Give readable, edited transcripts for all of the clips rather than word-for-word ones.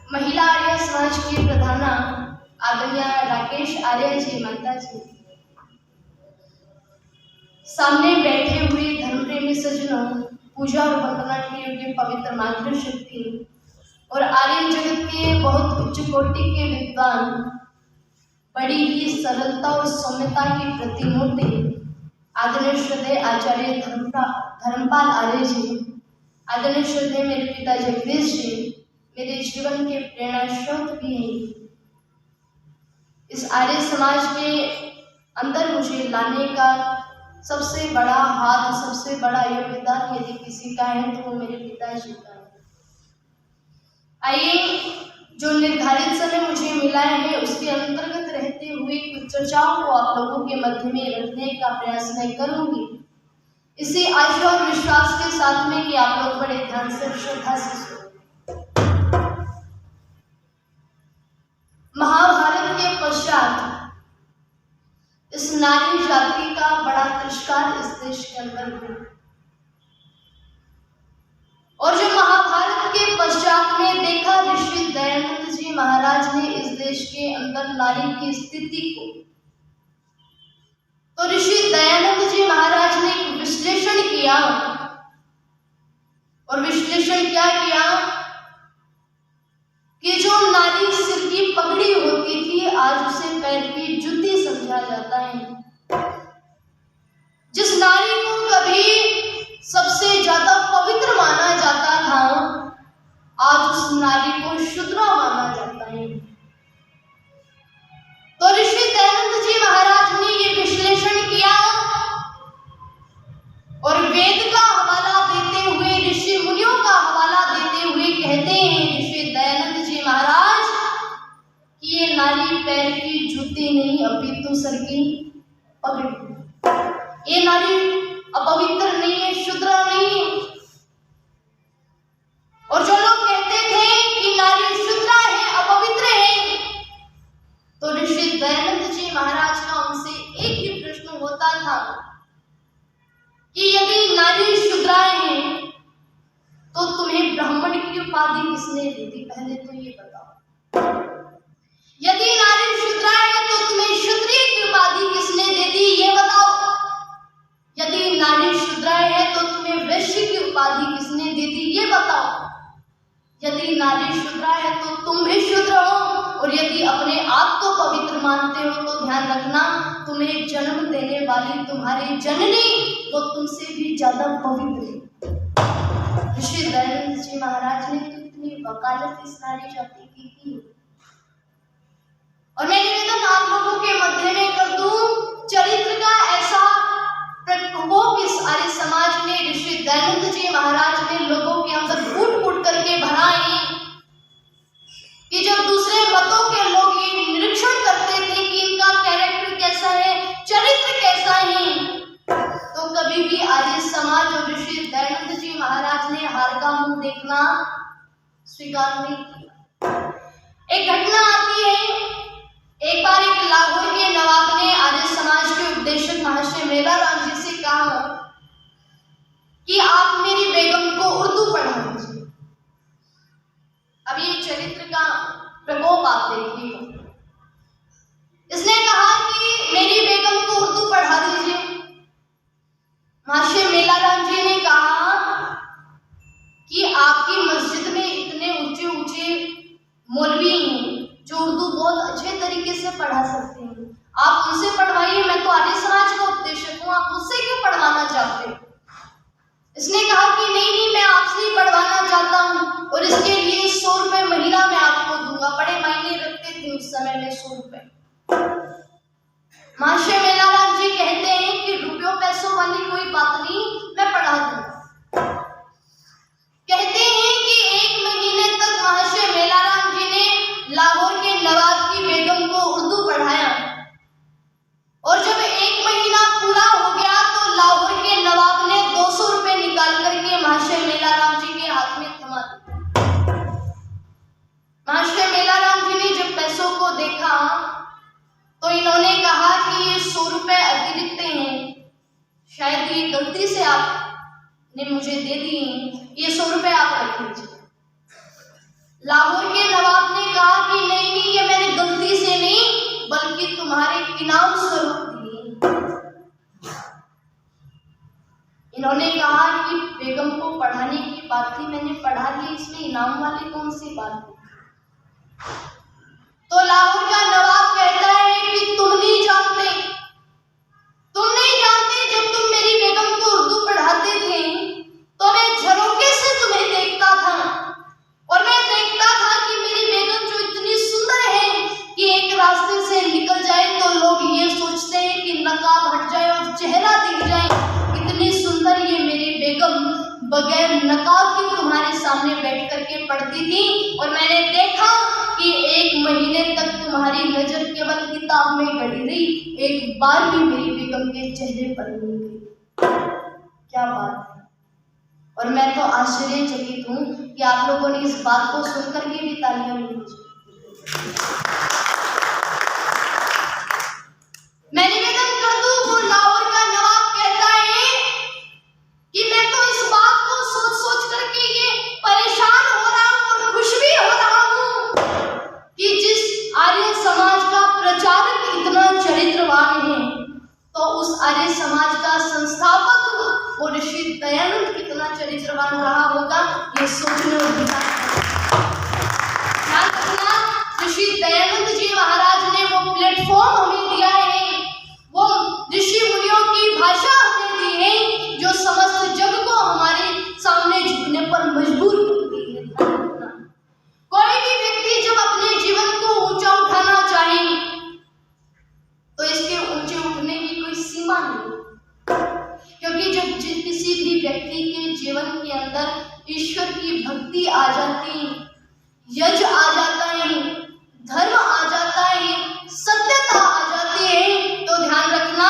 महिला आर्य समाज की प्रधान आदरणीय राकेश आर्य जी माता जी, सामने बैठे हुए धर्म प्रेमी सज्जनों, पूजा और वंदना के योग्य पवित्र मातृशक्ति और आर्य जगत के बहुत उच्च कोटि के विद्वान, बड़ी ही सरलता और सौम्यता की प्रतिमूर्ति आदरणीय श्रद्धेय आचार्य धर्मपाल आर्य जी, आदरणीय श्रद्धेय मेरे पिता जगदीश जी मेरे जीवन के प्रेरणा स्रोत भी हैं। इस आर्य समाज के अंदर मुझे लाने का सबसे बड़ा हाथ, सबसे बड़ा योगदान यदि किसी का है तो वो मेरे पिताजी का है। आइए, जो निर्धारित समय मुझे मिला है उसके अंतर्गत रहते हुए कुछ चर्चाओं को आप लोगों के मध्य में रखने का प्रयास मैं करूंगी, इसी आशा और विश्वास के साथ में कि आप लोग बड़े ध्यान से श्रद्धा से सुनें। महाभारत के पश्चात इस नारी जाति का बड़ा तिरस्कार इस देश के अंदर हुआ, और जो महाभारत के पश्चात में देखा ऋषि दयानंद जी महाराज ने इस देश के अंदर नारी की स्थिति को, तो ऋषि दयानंद जी महाराज ने एक विश्लेषण किया, और विश्लेषण क्या किया कि जो नारी सिर की पगड़ी होती थी आज उसे पैर की जूती समझा जाता है। जिस नारी को कभी सबसे ज्यादा पवित्र माना जाता था आज उस नारी को शूद्रा माना जाता है। तो ऋषि दयानंद जी महाराज ने ये विश्लेषण किया और वेद का हवाला देते हुए, ऋषि मुनियों का हवाला देते हुए कहते हैं ऋषि दयानंद जी महाराज कि ये नारी पैर की जूती नहीं अपितु सर की पगड़ी, ये नारी अपवित्र नहीं है, शूद्रा नहीं है। और जो लोग कहते थे कि नारी शूद्रा है, अपवित्र है, तो ऋषि दयानंद जी महाराज का उनसे एक ही प्रश्न होता था कि यदि नारी शूद्राएं हैं तो तुम्हें ब्राह्मण की उपाधि किसने दी थी, पहले तो ये बताओ। यदि नारी शूद्राएं हैं तो तुम्हें क्षत्रिय की उपाधि किसने दे दी, ये बताओ। यदि नारी शूद्राएं हैं तो तुम्हें वैश्य की उपाधि किसने दे दी, ये बताओ। यदि नारी शूद्रा है तो तुम भी शूद्र हो, और यदि अपने आप को पवित्र मानते हो तो ध्यान रखना तुम्हें जन्म देने वाली तुम्हारी जननी वो तुमसे भी ज्यादा पवित्र है। ऋषि दयानंद जी महाराज ने तो इतनी वकालत इस नारी जाति की थी। और मैं निवेदन आप लोगों के मध्य में कर दूं, चरित्र का ऐसा प्रकोप इस आर्य समाज ने, ऋषि दयानंद जी महाराज ने लोगों के अंदर फूट फूट करके भरा है कि जब दूसरे मतों के लोग ये निरीक्षण करते थे कि इनका कैरेक्टर कैसा है, चरित्र कैसा है, तो कभी भी आर्य समाज और ऋषि दयानंद जी महाराज ने हार का मुंह देखना स्वीकार नहीं किया। एक घटना आती है, एक बार एक लाहौर के नवाब ने आर्य समाज के उपदेशक महाशय मेला राम जी से कहा कि आप मेरी बेगम को उर्दू पढ़ा दीजिए। अब ये चरित्र का प्रकोप आप देखिए। इसने कहा कि मेरी बेगम को उर्दू पढ़ा दीजिए। महाशय मेला राम जी ने कहा कि आपकी मस्जिद में इतने ऊंचे ऊंचे मौलवी हैं जो उर्दू बहुत अच्छे तरीके से पढ़ा सकते हैं, आप उनसे पढ़वाइए, मैं तो आर्य समाज का उपदेशक हूँ, आप मुझसे क्यों पढ़वाना चाहते हैं। इसने कहा कि नहीं नहीं, मैं आपसे ही पढ़वाना चाहता हूँ और इसके लिए 100 रुपए महीना मैं आपको दूंगा। बड़े मायने रखते थे उस समय में 100 रुपए। महाशय मेलाराम जी कहते हैं कि रुपयों पैसों वाली कोई बात नहीं, मैं पढ़ा दूंगा। कहते हैं कि 1 महीने तक महाशय मेलाराम जी ने लाहौर के नवाब की बेगम को उर्दू पढ़ाया, और जब 1 महीना पूरा हो गया तो लाहौर के नवाब ने 200 रुपए निकाल करके महाशय मेलाराम जी के हाथ में थमा दिया। महाशय मेलाराम जी ने जब पैसों को देखा तो इन्होंने कहा कि ये 100 रुपए अतिरिक्त हैं, शायद ये गलती से आपने मुझे दे दिए हैं, ये 100 रुपए आप रख लीजिए। लाहौर के नवाब ने कहा कि नहीं नहीं, ये मैंने गलती से नहीं बल्कि तुम्हारे इनाम स्वरूप दिए। इन्होंने कहा कि बेगम को पढ़ाने की बात थी, मैंने पढ़ा दी, इसमें इनाम वाली कौन सी बात थी? तो लाहौर का नवाब कहता है कि तुम नहीं जानते, जब तुम मेरी बेगम को उर्दू पढ़ाते थे तो मैं झरोके से तुम्हें देखता था और मैं देखता था कि मेरी बेगम जो इतनी सुंदर है कि एक रास्ते से निकल जाए तो लोग ये सोचते हैं कि नकाब हट जाए और चेहरा दिख जाए, इतनी सुंदर ये मेरी बेगम बगैर नकाब के तुम्हारे सामने बैठ करके पढ़ती थी। और मैंने देखा कि 1 महीने तक तुम्हारी नजर केवल किताब में गड़ी रही, एक बार भी मेरी बेगम के चेहरे पर नहीं गई। क्या बात है! और मैं तो आश्चर्यचकित हूँ कि आप लोगों ने इस बात को सुनकर के भी तालियां नहीं बजाई। मैं निवेदन कर दूं, वो लाहौर का नवाब कहता है कि मैं तो इस बात को सोच सोच करके ये परेशान हो रहा हूँ और खुश भी हो रहा हूँ कि जिस आर्य समाज का प्रचारक इतना चरित्रवान है तो उस आर्य समाज का संस्थापक वो ऋषि दयानंद कितना चरित्रवान रहा होगा, ये सोचने और ध्यान रखना। ऋषि दयानंद जी महाराज ने वो प्लेटफॉर्म हमें दिया है, वो ऋषि मुनियों की भाषा हमें दी है जो समस्त जग को हमारे सामने झुकने पर मजबूर करती है। कोई भी व्यक्ति जब अपने जीवन को ऊंचा उठाना चाहे तो इसके ऊंचे उठने की कोई सीमा नहीं, क्योंकि जब किसी भी व्यक्ति के जीवन के अंदर ईश्वर की भक्ति आ जाती है, यज्ञ आ जाता है, धर्म आ जाता है, सत्यता आ जाती है, तो ध्यान रखना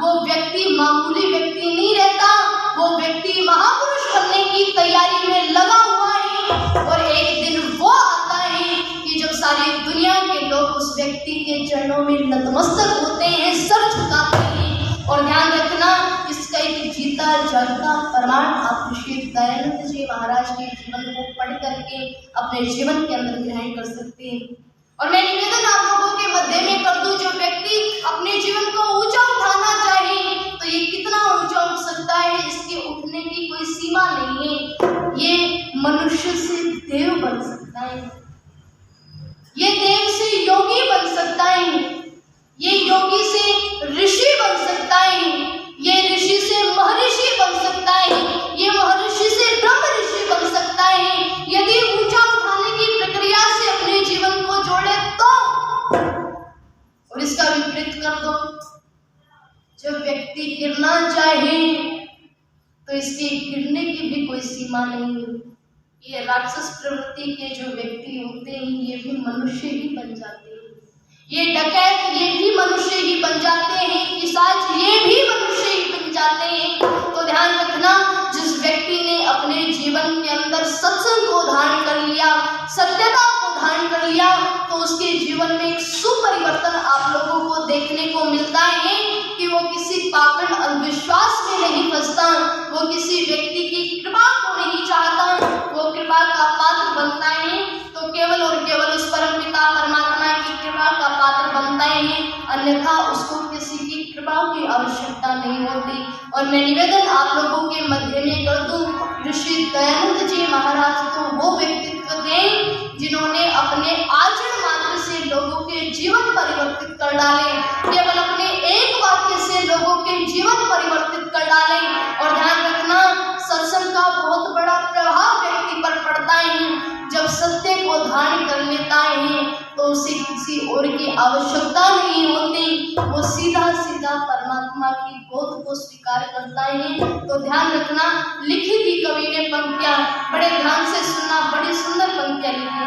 वो व्यक्ति मामूली व्यक्ति नहीं रहता, वो व्यक्ति महापुरुष बनने की तैयारी में लगा हुआ है। और एक दिन वो आता है कि जब सारी दुनिया के लोग उस व्यक्ति के चरणों में नतमस्तक होते हैं, सर झुकाते हैं। और ध्यान रखना, इसका एक जीता जागता प्रमाण आप ऋषि दयानंद जी महाराज के जीवन को पढ़ करके अपने जीवन के अंदर ग्रहण कर सकते हैं। और मैं निवेदन आप लोगों के मध्य में कर दूं, जो व्यक्ति अपने जीवन को ऊंचा उठाना चाहे तो ये कितना ऊंचा उठ सकता है, इसके उठने की कोई सीमा नहीं है। ये मनुष्य से देव बन सकता है, ये देव से योगी बन सकता है, ये योगी से ऋषि बन सकता है, ये ऋषि से महर्षि बन सकता है, ये महर्षि से ब्रह्म ऋषि बन सकता है, यदि ऊंचा उठाने की प्रक्रिया से अपने जीवन को जोड़े तो। और इसका विपरीत कर दो, जब व्यक्ति गिरना चाहे तो इसके गिरने की भी कोई सीमा नहीं है। ये राक्षस प्रवृत्ति के जो व्यक्ति होते हैं ये भी मनुष्य ही बन जाते हैं, ये डकैत ये भी मनुष्य ही बन जाते हैं, पिशाच ये भी मनुष्य ही बन जाते हैं। तो ध्यान रखना, जिस व्यक्ति ने अपने जीवन के अंदर सत्संग को धारण कर लिया, सत्यता को धारण कर लिया, तो उसके जीवन में एक सुपरिवर्तन आप लोगों को देखने को मिलता है कि वो किसी पाखंड अंधविश्वास में नहीं फंसता, वो किसी व्यक्ति की कृपा को नहीं चाहता, वो कृपा का पात्र बनता है तो केवल और केवल उस परम पिता परमात्मा की कृपा का पात्र बनता है, अन्यथा उसको किसी की कृपा की आवश्यकता नहीं होती। और मैं निवेदन आप लोगों के मध्य में कर दूं, ऋषि दयानंद जी महाराज तो वो व्यक्तित्व थे जिन्होंने अपने आचरण मात्र से लोगों के जीवन परिवर्तित कर डाले, केवल अपने एक वाक्य से लोगों के जीवन परिवर्तित कर डाले। और ध्यान रखना, सत्संग का बहुत बड़ा प्रभाव व्यक्ति पर पड़ता है। जब सत्य को धारण कर लेता है तो उसे किसी और की आवश्यकता नहीं होती, वो सीधा सीधा परमात्मा की गोद को स्वीकार करता है। तो ध्यान रखना, लिखी थी कवि ने पंक्तियां, बड़े ध्यान से सुनना, बड़ी सुंदर पंक्तियां लिखी।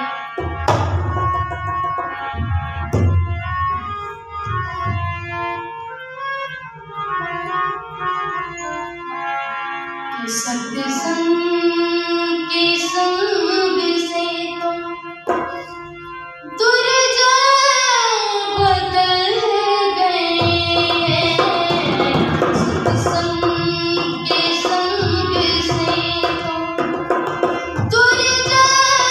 सत्य संग के संग से तो दुर्जन बदल गए, सत्य संग के संग से तो दुर्जन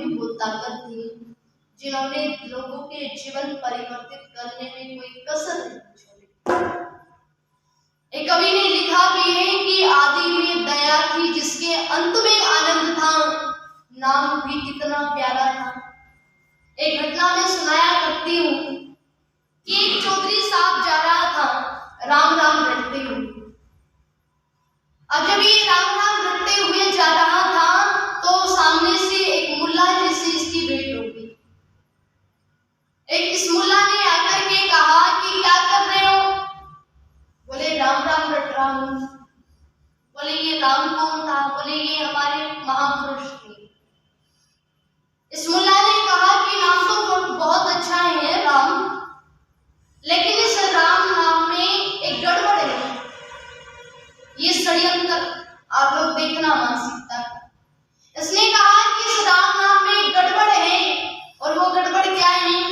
भी वो ताकत थी जिन्होंने लोगों के जीवन परिवर्तित करने में कोई कसर नहीं छोड़ी। एक कवि ने लिखा भी है कि आदि में दया थी जिसके अंत में आनंद था, नाम भी कितना प्यारा था। एक घटना में सुनाया करती हूँ कि एक चौधरी साहब जा रहा था राम राम रटते हुए। अब जब ये राम राम रटते हुए जा रहा था तो सामने से एक मुल्ला जी से इसकी भेंट हो गई। इस मुल्ला ने आकर के कहा कि क्या कर रहे हो? बोले राम राम रट रहा हूं। बोले ये राम कौन था? बोले ये हमारे महापुरुष थे। इस मुल्ला ने कहा कि नाम तो बहुत अच्छा है राम, लेकिन इस राम नाम में एक गड़बड़ है। ये षड्यंत्र आप लोग देखना मानसिकता। इसने कहा कि इस राम नाम में एक गड़बड़ है, और वो गड़बड़ क्या है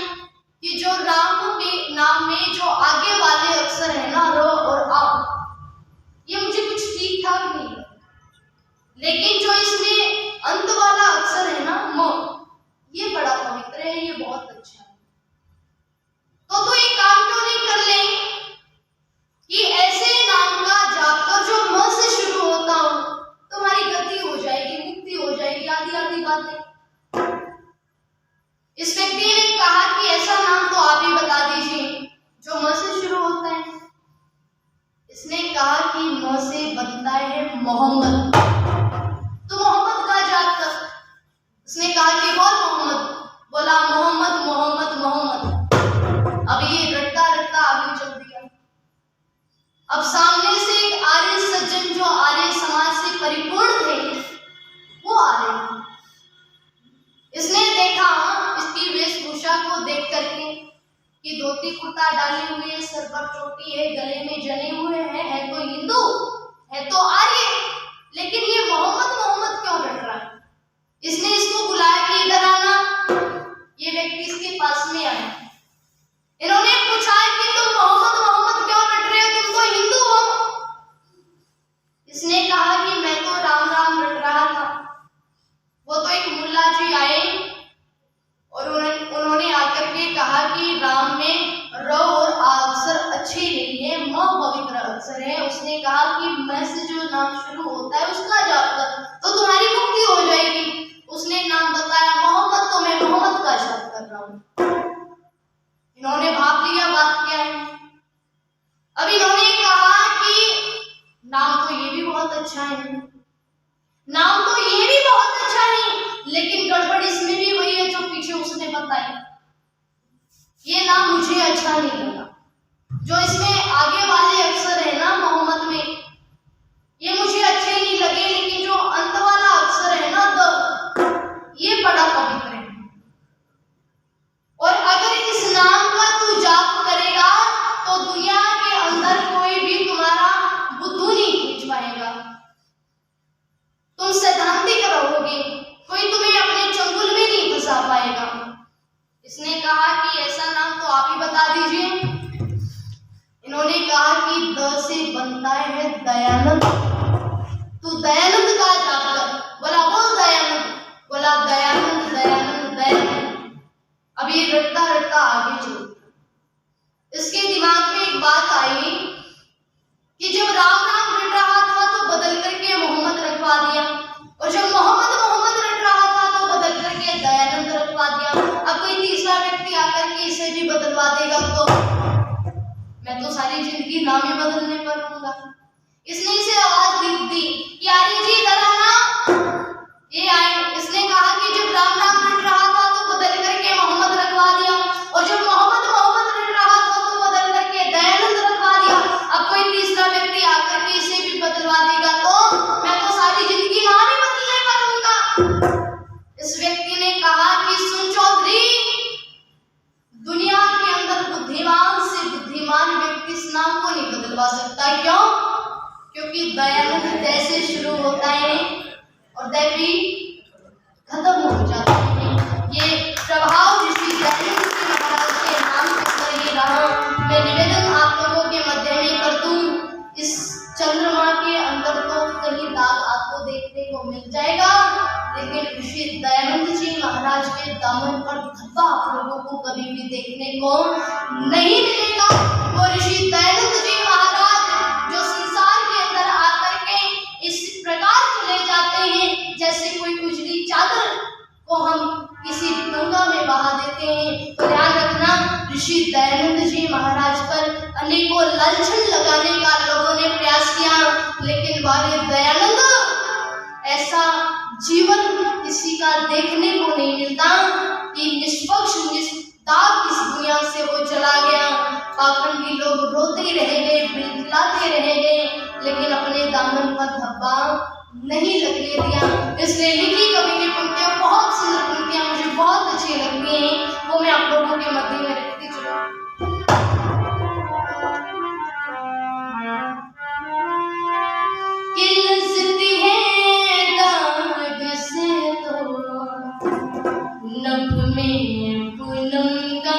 कि जो राम के नाम में जो आगे वाले अक्षर है ना, रो और आ, ये मुझे कुछ ठीक ठाक नहीं लगा, लेकिन जो इसमें अंत वाला अक्षर है ना म, ये बड़ा पवित्र है, ये बहुत अच्छा है। तो एक काम क्यों नहीं कर ले कि ऐसे नाम का जाप कर जो म से शुरू होता हो, तुम्हारी गति हो जाएगी, मुक्ति हो जाएगी, आदि आदि बातें। इस व्यक्ति ने कहा कि ऐसा नाम तो आप ही बता दीजिए जो म से शुरू होता है। इसने कहा कि म से बनता है मोहम्मद, तो मोहम्मद का जाप कर। उसने कहा कि बोल मोहम्मद। बोला मोहम्मद मोहम्मद मोहम्मद। अब ये रटता रटता आगे चल दिया। अब सामने से एक आर्य सज्जन जो आर्य समाज से परिपूर्ण थे वो आ रहे हैं। इसने देखा इसकी वेशभूषा को देख करके कि धोती कुर्ता डाली हुई है, सर पर चोटी है, गले में जने हुए हैं, है तो हिंदू, है तो आर्य, लेकिन ये मोहम्मद मोहम्मद क्यों रट रहा है? इसने इसको बुलाया कि इधर आना। ये व्यक्ति इसके पास में आया। इन्होंने पूछा कि तुम मोहम्मद मोहम्मद क्यों रट रहे हो, तुम तो हिंदू हो। इसने कहा कि मैं तो राम राम रट रहा था। वो तो एक मुल्ला जी आए और उन्होंने आकर के कहा कि राम में र और आ अक्षर अच्छे नहीं है, म पवित्र अक्षर है। उसने कहा कि मैं से जो नाम शुरू होता है उसका जाप कर तो तुम्हारी मुक्ति हो जाएगी। उसने नाम बताया मोहम्मद, तो मैं मोहम्मद का जाप कर रहा हूँ। इन्होंने भाप लिया बात क्या है। अब इन्होंने कहा कि नाम तो ये भी बहुत अच्छा है, नाम तो ये भी बहुत अच्छा है, लेकिन गड़बड़ इसमें भी वही है जो पीछे उसने बताई। ये नाम मुझे अच्छा नहीं लगा। जो इसमें आगे वाले अक्षर है ना मोहम्मद में, ये मुझे अच्छे नहीं लगे, लेकिन जो अंत वाला अक्षर है ना द, ये बड़ा पवित्र है। और अगर इस नाम का तू जाप करेगा तो दुनिया के अंदर कोई भी तुम्हारा बुद्धू नहीं खींच पाएगा। तुम सैद्धांतिक रहोगे, कोई तुम्हें अपने चंगुल में नहीं फंसा पाएगा। इसने कहा कि ऐसा नाम तो आप ही बता दीजिए। इन्होंने कहा कि द से बनता है दयानंद, तू दयानंद का जाप कर। बोला बोल दयानंद। बोला दयानंद दयानंद दयानंद। अब ये रटता रटता आगे चल गया। इसके दिमाग में एक बात आई कि जब राम राम रट रहा था तो बदल करके मोहम्मद रखवा दिया, और जब मोहम्मद मोहम्मद रट रहा था तो बदल करके दयानंद रखवा दिया। अब कोई तीसरा व्यक्ति आकर के इसे भी बदलवा देगा तो मैं तो सारी जिंदगी नाम ही बदलने पर रहूंगा। इसने इसे आवाज दी कि आर्य जी इधर आना। ये आए। इसने कहा कि जब राम राम रट रहा था तो बदल करके मोहम्मद रखवा दिया, और जब मोहम्मद मोहम्मद रट रहा था तो बदल करके दयानंद रखवा दिया। अब कोई तीसरा व्यक्ति आकर के इसे भी बदलवा देगा तो मैं तो सारी जिंदगी नाम ही बदलने पर रहूंगा। इस व्यक्ति ने कहा कि सुन चौधरी, दुनिया के अंदर बुद्धिमान से बुद्धिमान व्यक्ति इस नाम को नहीं बदलवा सकता। क्यों? क्योंकि दयानंद दय से शुरू होता है और दय भी खत्म हो जाता है। दामन पर धब्बा आप लोगों को कभी भी देखने को नहीं मिलेगा। वो ऋषि दयानंद जी महाराज जो संसार के अंदर आकर के इस प्रकार चले जाते हैं जैसे कोई उजली चादर को हम किसी गंगा में बहा देते हैं। तो ध्यान रखना, ऋषि दयानंद जी महाराज पर अनेकों लांछन लगाने का लोगों ने प्रयास किया, लेकिन बारे दयानंद ऐसा जीवन किसी का देखने को नहीं मिलता कि निष्पक्ष निष्दाग इस दुनिया से वो चला गया। पाखंडी लोग रोते रह गए, बिलबिलाते रह गए, लेकिन अपने दामन पर धब्बा नहीं लगने दिया। इसलिए लिखी कवि की पंक्तियां, बहुत सुंदर पंक्तियां मुझे बहुत अच्छी लगती हैं, वो मैं आप लोगों के मध्य में रखती चलूं। नभ में पूनम का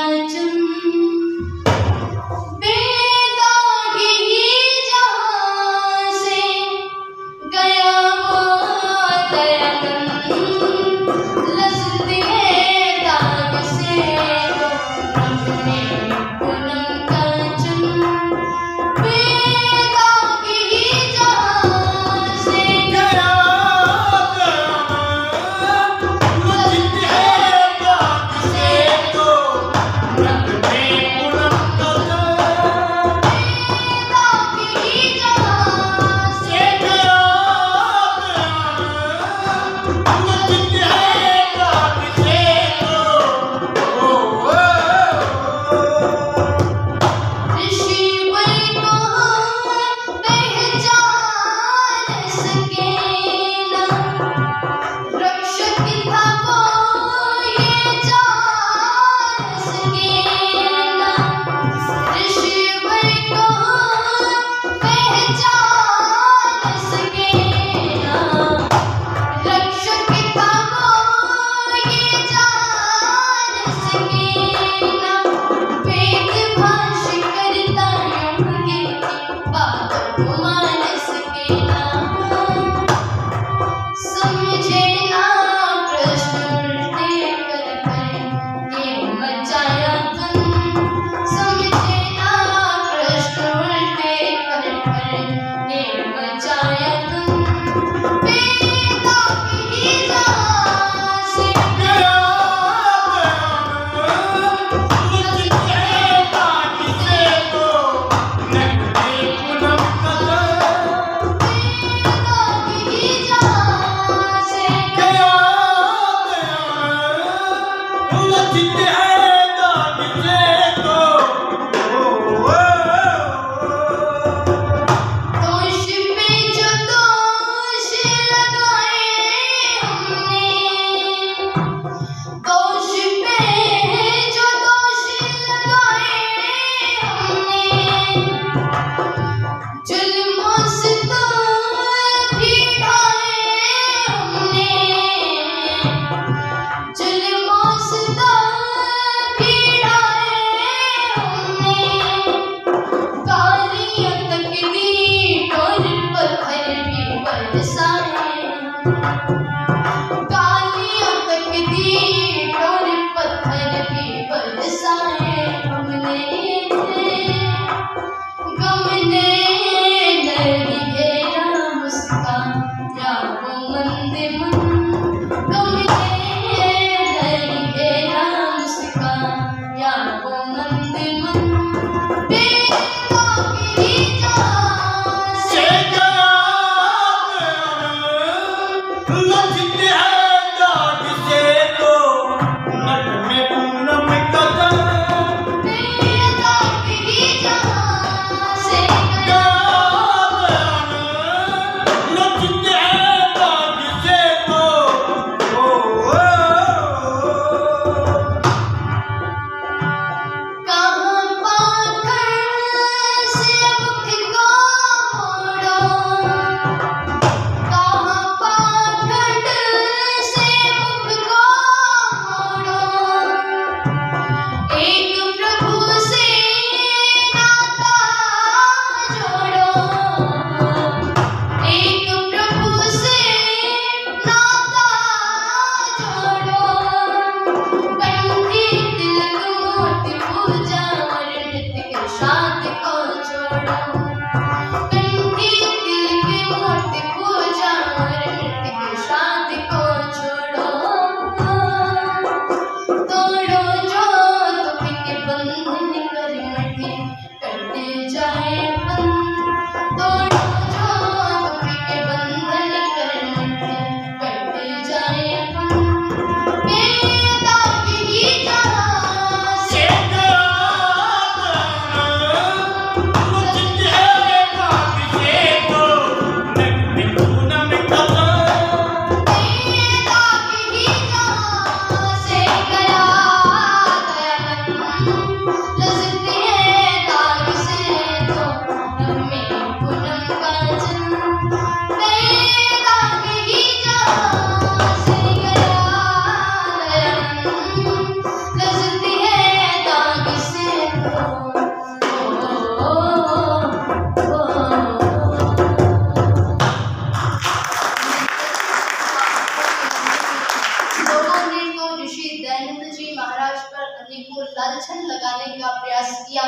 देवी को लांछन लगाने का प्रयास किया,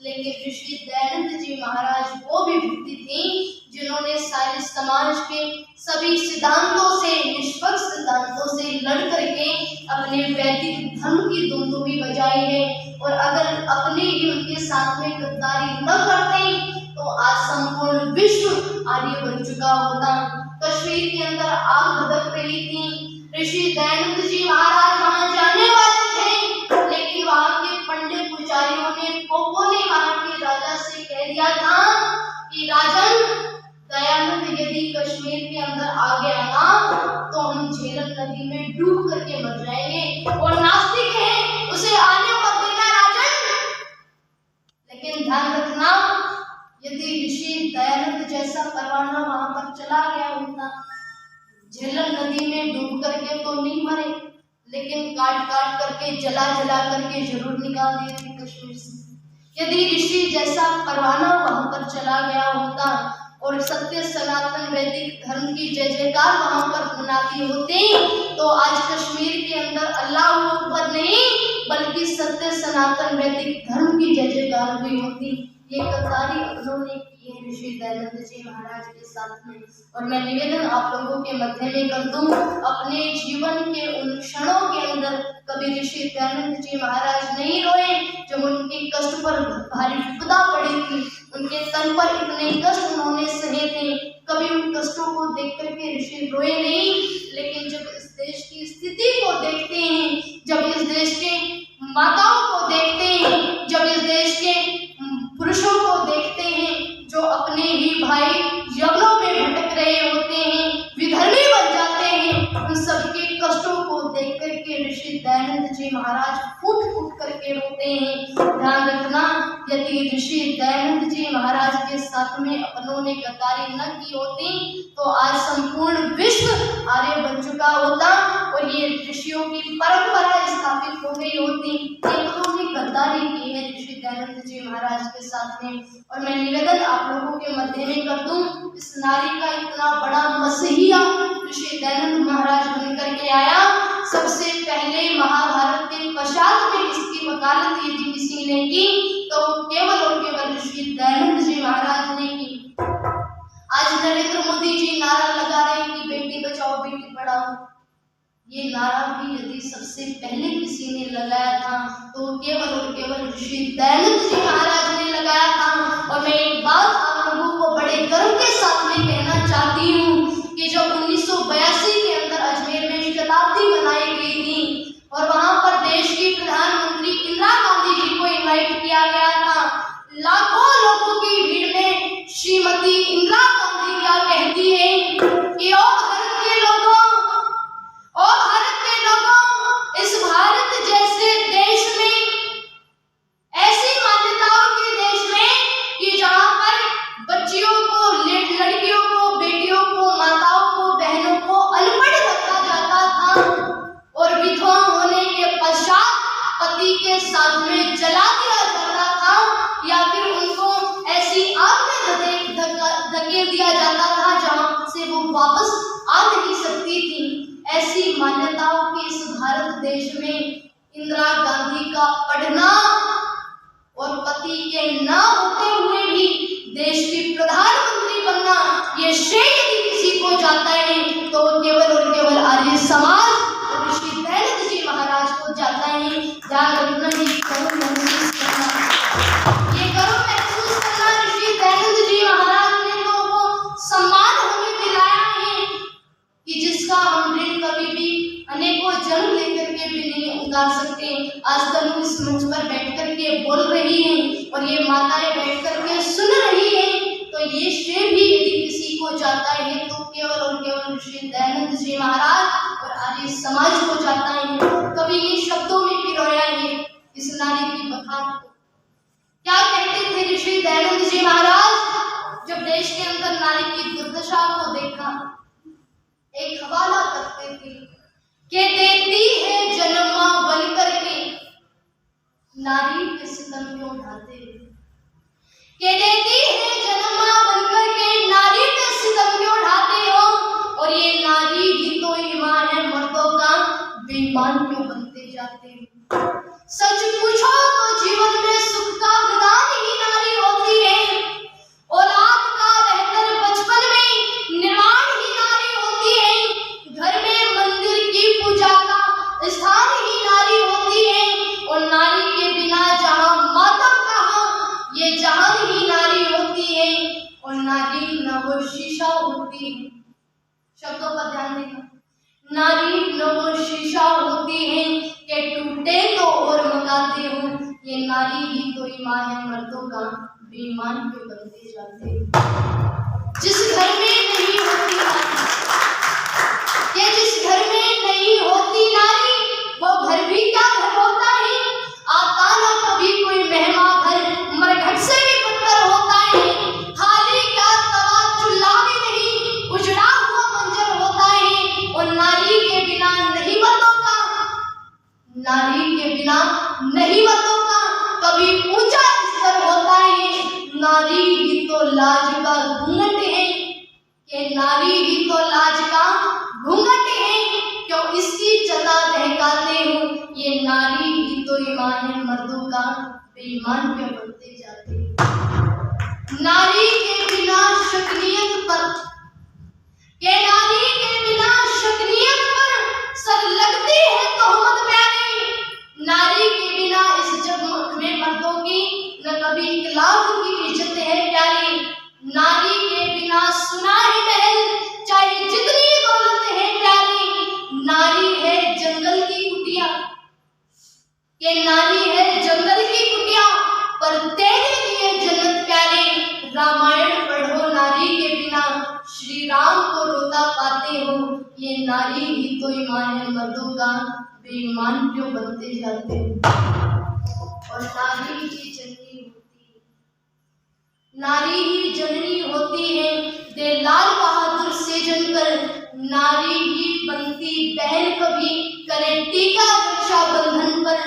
लेकिन ऋषि दयानंद जी महाराज वो भी व्यक्ति थी जिन्होंने सारे समाज के सभी सिद्धांतों से, निष्पक्ष सिद्धांतों से लड़ करके अपने वैदिक धर्म की दुमदुमी बजाई है। और अगर अपने ही उनके साथ में गद्दारी न करते तो आज संपूर्ण विश्व आर्य बन चुका होता। कश्मीर के अंदर आग भड़क रही थी, ऋषि दयानंद जी महाराज वहां जाने वाले थे, लेकिन वहां के पंडित पुजारियों ने, पोपों ने वहां के राजा से कह दिया था कि राजन, दयानंद यदि कश्मीर के अंदर आ गया ना तो हम झेलम नदी में डूब करके मर जाएंगे, और नास्तिक है उसे आने मत देना राजन। लेकिन ध्यान रखना, यदि ऋषि दयानंद जैसा परवाना वहां पर चला गया होता, झेलम नदी में डूब करके तो नहीं मरे, लेकिन काट काट करके, जला जला करके जरूर निकाल दिए थे कश्मीर से। यदि ऋषि जैसा परवाना वहां पर चला गया होता और सत्य सनातन वैदिक धर्म की जय जयकार वहां पर मनाती होती, तो आज कश्मीर के अंदर अल्लाह अकबर नहीं बल्कि सत्य सनातन वैदिक धर्म की जय जयकार हुई होती। ये गद्दारी उन्होंने की है ऋषि दयानंद जी महाराज के साथ में। और मैं निवेदन आप लोगों के मध्य में कर दूं, अपने जीवन के उन क्षणों के अंदर कभी ऋषि दयानंद जी महाराज नहीं रोए जब उनके कष्ट पर भारी विपदा पड़ी थी, उनके तन पर इतने कष्ट उन्होंने सहे थे, कभी उन कष्टों को देख करके ऋषि रोए नहीं। लेकिन जब इस देश की स्थिति को देखते हैं, जब इस देश के माताओं को देखते हैं, जब इस देश के पुरुषों को देखते हैं जो अपने ही भाई यज्ञों में भटक रहे होते हैं, विधर्मी बन जाते हैं, उन सबके कष्टों को देख करके ऋषि दयानंद जी महाराज फूट फूट करके रोते हैं। ध्यान रखना, यदि ऋषि दयानंद जी महाराज के साथ में अपनों ने गद्दारी न की होती तो आज संपूर्ण विश्व आर्य बन चुका होता और ये ऋषियों की परंपरा स्थापित हो गई होती। उन्होंने गद्दारी की है ऋषि दयानंद जी महाराज के साथ में। और मैं निवेदन आप लोगों के मध्य में कर दूं, इस नारी का इतना बड़ा मसीहा ऋषि दयानंद महाराज बन करके आया। सबसे पहले महाभारत के पश्चात में इसकी वकालत यदि किसी ने की तो केवल और केवल ऋषि दयानंद जी महाराज ने की। आज नरेंद्र मोदी जी नारा लगा रहे हैं कि बेटी बचाओ बेटी पढ़ाओ, ये नारा भी यदि सबसे पहले किसी ने लगाया था तो केवल और केवल ऋषि दयानंद जी महाराज ने लगाया था। और मैं एक बात आप लोगों को बड़े गर्व के साथ में कहना चाहती हूँ कि जब 1982 के अंदर अजमेर में शताब्दी मनाई गई थी और वहां पर देश की प्रधानमंत्री इंदिरा गांधी जी को इनवाइट किया गया था, लाखों लोगों की भीड़ में श्रीमती इंदिरा गांधी क्या कहती है कि ओ भारत के लोगों, ओ भारत के लोगों, इस भारत जैसे देश में, ऐसी मान्यताओं के देश में कि जहां पर बच्चियों को, लड़कियों को, बेटियों को, माताओं को, बहनों को अनपढ़ रखा जाता था और विधवा होने के पश्चात पति के साथ में जला दिया जाता था या फिर उनको ऐसी आग में धकेल दिया जाता था जहां से वो वापस आ नहीं सकती थी। ऐसी मान्यताओं के इस भारत देश में इंदिरा गांधी का पढ़ना और पति के न होते हुए भी देश की प्रधानमंत्री बनना, ये श्रेय यदि किसी को जाता है तो केवल और केवल आर्य समाज और ऋषि दयानंद जी महाराज को जाता है। ध्यान रखना, ये गर्व महसूस करना, ये गर्व महसूस करना, ऋषि दयानंद जी महाराज ने तो वो सम्मान हमें दिलाया है कि जिसका हम ऋण कभी भी अनेकों जन्म लेकर के भी नहीं उतार सकते। आज तक इस मंच पर बैठ करके बोल रही हैं और ये माताएं बैठ करके सुन रही हैं, तो ये श्रेय भी यदि किसी को जाता है तो केवल और केवल ऋषि दयानंद जी महाराज और आर्य समाज को जाता है। कभी ने शब्दों में पिरोया है इस नारी की बखान को। क्या कहते थे ऋषि दयानंद जी महाराज जब देश के अंदर नारी की दुर्दशा को देखा? एक हवाला करते थे कि देती है जन्म मां बन करके नारी के सितम क्यों ढाते हो, कि देती है जन्म मां बन करके नारी के सितम क्यों ढाते हो, और ये नारी ही तो ईमान है, मर्दों का बेईमान क्यों बनते जाते हो। सच पूछो तो जीवन में सुख का प्रदान ही नारी होती है। औलाद का बेहतर बचपन में निर्माण ही नारी होती है। घर में मंदिर की पूजा का स्थान ही नारी होती है। और नारी के बिना जहाँ मातम कहाँ, ये जहान ही नारी होती है। और नारी न वो शीशा होती है, शब्दों पर ध्यान देना, नारी न वो शीशा होती है कि टूटे तो और मगाते हो। ये नारी ही तो ईमान है मर्दों का, बेईमान क्यों बनते जाते हो। जिस घर में नहीं होती नारी, ये जिस घर में नहीं होती नारी, वो घर भी क्या घर होता है। आता ना कभी कोई मेहमान घर, मरघट से भी बदतर होता है। थाली का तवा चूल्हा भी नहीं, उजड़ा हुआ मंजर होता है। और नारी के बिना नहीं मर्दों का, नारी के बिना नहीं मर्दों का कभी ऊंचा स्तर होता है। नारी ही तो लाज का घूंघट है, कि नारी ही तो लाज का घूंघट है। क्यों इसकी चता बहकाते हो। ये नारी ही तो ईमान है मर्दों का, बेईमान क्यों बनते जाते हो। नारी के बिना शक्नियत पर, ये नारी के बिना शक्नियत पर सर लगती है तोहमत प्यारी। नारी के बिना इस जग में मर्दों की न कभी इखलाक की इज्जत है प्यारी। नारी के बिना सुना है महल, चाहे जितनी दौलत है प्यारी। नारी है जंगल की कुटिया, ये नारी है जंगल की कुटिया, पर तेरे लिए जन्नत प्यारी। रामायण पढ़ो नारी के बिना, श्री राम को रोता पाते हो। ये नारी ही तो ईमान है मर्दों का, बेईमान क्यों बनते जाते हो। और नारी ही जननी होती है, नारी ही जननी होती है। दे लाल बहादुर से जनकर नारी ही बनती बहन, कभी करे टीका रक्षाबंधन पर।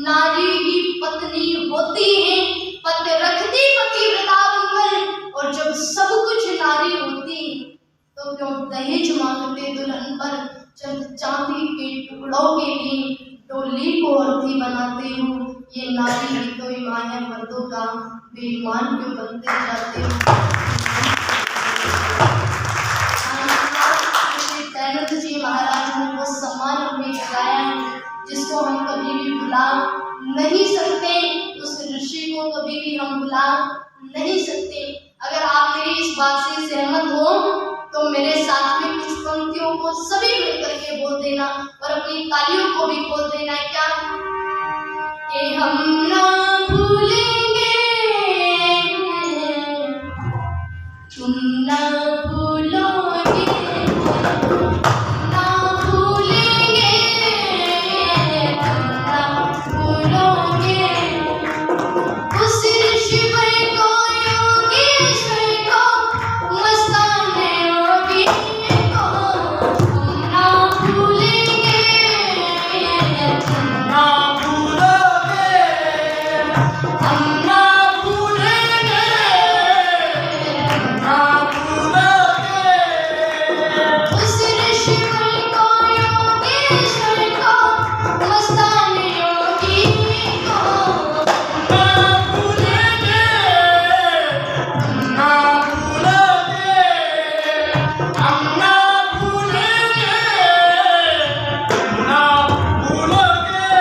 नारी ही पत्नी होती है, पत रखती पतिव्रता बनकर। और जब सब कुछ नारी होती तो क्यों दहेज मांगते दुल्हन पर। चंद चांदी के टुकड़ों के लिए डोली को अर्थी बनाते हो। ये नारी ही तो ईमान है मर्दों का, बेईमान क्यों बनते जाते हो। दयानंद जी महाराज ने वो सम्मान हमें दिलाया है जिसको हम कभी भी भुला नहीं सकते। उस ऋषि को कभी भी हम भुला नहीं सकते। अगर आप मेरी इस बात से सहमत हो तो मेरे साथ में कुछ पंक्तियों को सभी मिलकर के बोल देना और अपनी तालियों को भी खोल देना। क्या कि हम ना भूलेंगे, तुम ना भूलोगे, ना भूलेंगे, तुम ना भूलोगे उस ऋषिवर को, योगेश्वर को, मस्ताने योगी को। तुम ना भूलेंगे, तुम ना भूलोगे, हम ना भूलेंगे, तुम ना भूलोगे उस ऋषिवर को, योगेश्वर को, मस्ताने योगी को। ना भूलेंगे, ना भूलोगे, हम ना भूलेंगे, ना भूलोगे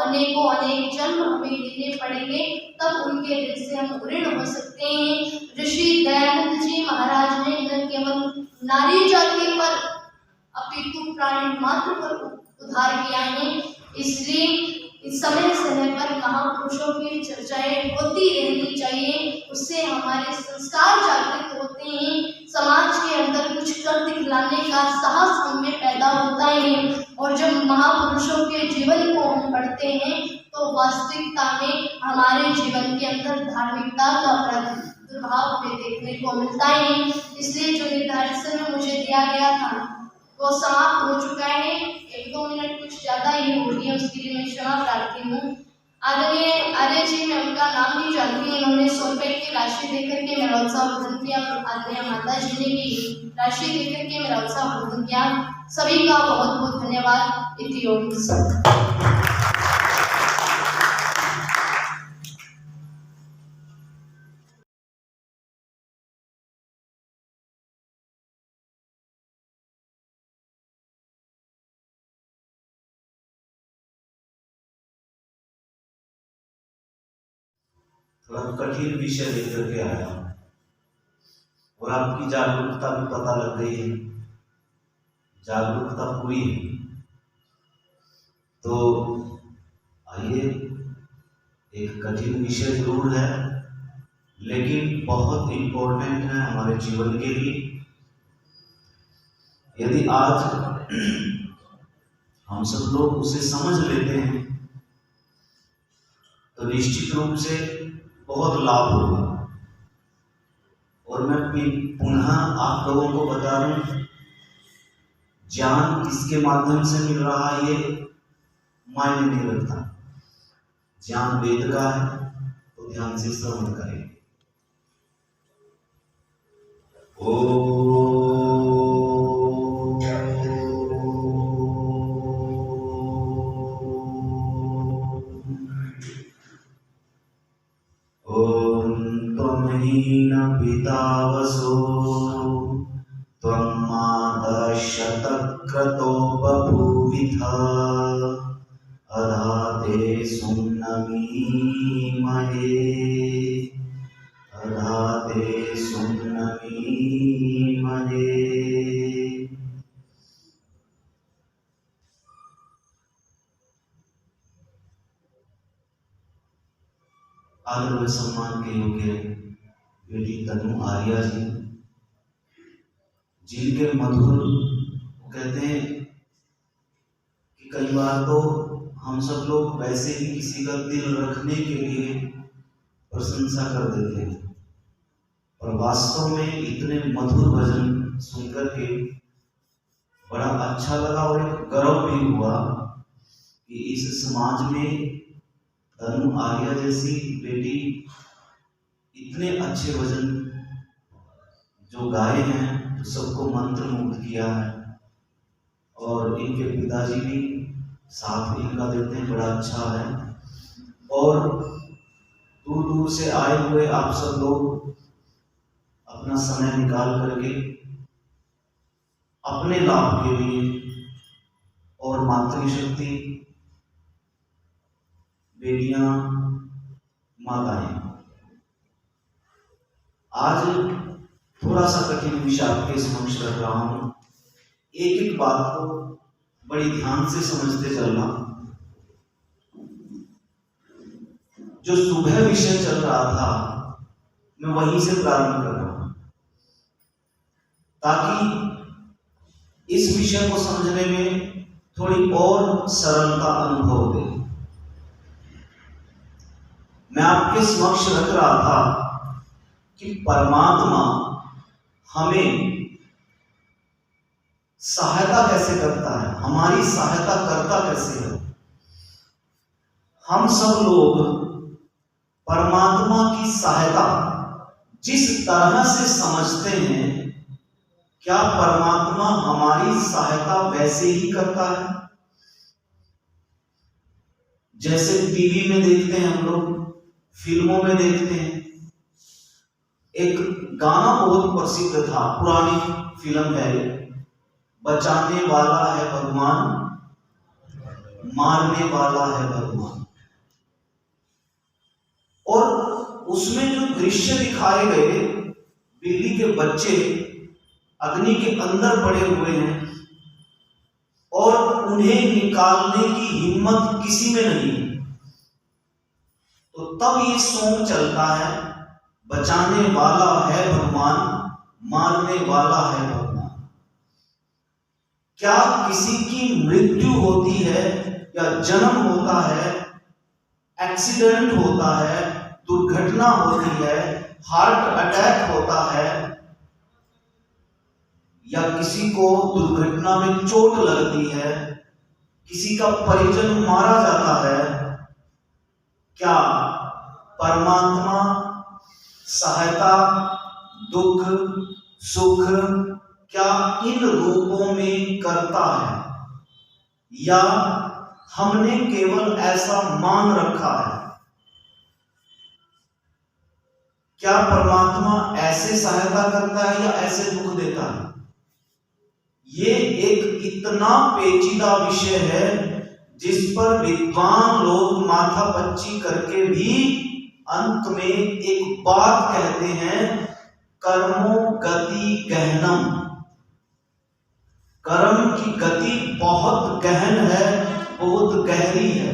अनेकों अनेक जन्म हमें लेने पड़ेंगे, तब उनके ऋण से हम ऋण हो सकते हैं। ऋषि दयानंद जी महाराज ने न केवल नारी जाति पर अपितु प्राणी मात्र पर उद्धार किया है। इसलिए इस समय समय पर महापुरुषों की चर्चाएं होती रहनी चाहिए, उससे हमारे संस्कार जागृत होते हैं, समाज के अंदर कुछ कर दिखलाने का साहस हमें पैदा होता है। और जब महापुरुषों के जीवन को हम पढ़ते हैं तो वास्तविकता में हमारे जीवन के अंदर धार्मिकता का प्रभाव हमें देखने को मिलता है। इसलिए जो निर्धारित समय मुझे दिया गया था वो समाप्त हो चुका है। 1-2 मिनट कुछ ज्यादा ही हो गई है, उसके लिए मैं क्षमा प्रार्थी हूँ। आदरणीय आर्य जी, मैं उनका नाम नहीं जानती, उन्होंने 100 रुपए की राशि देकर के मेरा उत्साह वर्धन किया और आदरणीय माता जी ने भी राशि देकर के मेरा उत्साह वर्धन किया। सभी का बहुत बहुत धन्यवाद। इति ओम सत्। थोड़ा कठिन विषय लेकर के आया और आपकी जागरूकता भी पता लग गई है, जागरूकता पूरी है। तो आइए, एक कठिन विषय जरूर है लेकिन बहुत इम्पोर्टेंट है हमारे जीवन के लिए। यदि आज हम सब लोग उसे समझ लेते हैं तो निश्चित रूप से बहुत लाभ होगा। और मैं पुनः आप लोगों को बता दूं, ज्ञान किसके माध्यम से मिल रहा है ये मायने नहीं रखता। ज्ञान वेद का है तो ध्यान से श्रवण करें। पितावसो त्वं मातः बभूविथ अधा ते सुम्नमीमहे अधा ते सुम्नमीमहे। आदर व सम्मान के योग्य बेटी तनु आर्या जी, जिनके मधुर कहते हैं कि कई बार तो हम सब लोग वैसे ही किसी का दिल रखने के लिए प्रशंसा कर देते हैं, पर वास्तव में इतने मधुर भजन सुनकर के बड़ा अच्छा लगा और एक गर्व भी हुआ कि इस समाज में तनु आर्या जैसी बेटी इतने अच्छे भजन जो गाए हैं तो सबको मंत्र मुग्ध किया है। और इनके पिताजी भी साथ इनका देते हैं, बड़ा अच्छा है। और दूर दूर से आए हुए आप सब लोग अपना समय निकाल करके अपने लाभ के लिए और मातृशक्ति बेटियां माताएं, आज थोड़ा सा कठिन विषय आपके समक्ष रख रहा हूं। एक एक बात को बड़ी ध्यान से समझते चलना। जो सुबह विषय चल रहा था मैं वहीं से प्रारंभ कर रहा हूं ताकि इस विषय को समझने में थोड़ी और सरलता अनुभव दे। मैं आपके समक्ष रख रहा था कि परमात्मा हमें सहायता कैसे करता है, हमारी सहायता करता कैसे है। हम सब लोग परमात्मा की सहायता जिस तरह से समझते हैं, क्या परमात्मा हमारी सहायता वैसे ही करता है? जैसे टीवी में देखते हैं हम लोग, फिल्मों में देखते हैं। एक गाना बहुत प्रसिद्ध था, पुरानी फिल्म है, बचाने वाला है भगवान, मारने वाला है भगवान। और उसमें जो दृश्य दिखाए गए, बिल्ली के बच्चे अग्नि के अंदर पड़े हुए हैं और उन्हें निकालने की हिम्मत किसी में नहीं, तो तब ये सॉन्ग चलता है, बचाने वाला है भगवान, मारने वाला है भगवान। क्या किसी की मृत्यु होती है या जन्म होता है, एक्सीडेंट होता है, दुर्घटना होती है, हार्ट अटैक होता है, या किसी को दुर्घटना में चोट लगती है, किसी का परिजन मारा जाता है, क्या परमात्मा सहायता, दुख, सुख क्या इन रूपों में करता है, या हमने केवल ऐसा मान रखा है? क्या परमात्मा ऐसे सहायता करता है या ऐसे दुख देता है? ये एक इतना पेचीदा विषय है जिस पर विद्वान लोग माथापच्ची करके भी अंत में एक बात कहते हैं, कर्मो गति गहनम। कर्म की गति बहुत गहन है, बहुत गहरी है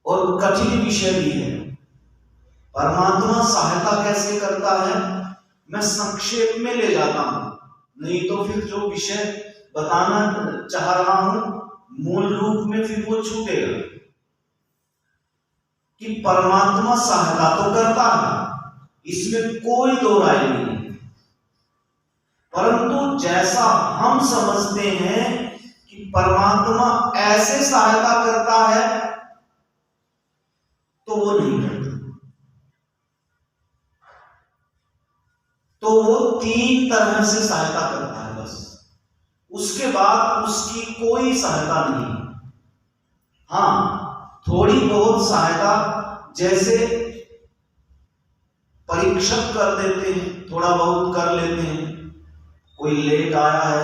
और कठिन विषय भी है। परमात्मा सहायता कैसे करता है, मैं संक्षेप में ले जाता हूं, नहीं तो फिर जो विषय बताना चाह रहा हूं मूल रूप में फिर वो छूटेगा। कि परमात्मा सहायता तो करता है, इसमें कोई दो राय नहीं, परंतु जैसा हम समझते हैं कि परमात्मा ऐसे सहायता करता है, तो वो नहीं करता। तो वो 3 तरह से सहायता करता है बस, उसके बाद उसकी कोई सहायता नहीं। हाँ, थोड़ी बहुत सहायता जैसे परीक्षक कर देते हैं, थोड़ा बहुत कर लेते हैं। कोई लेट आया है,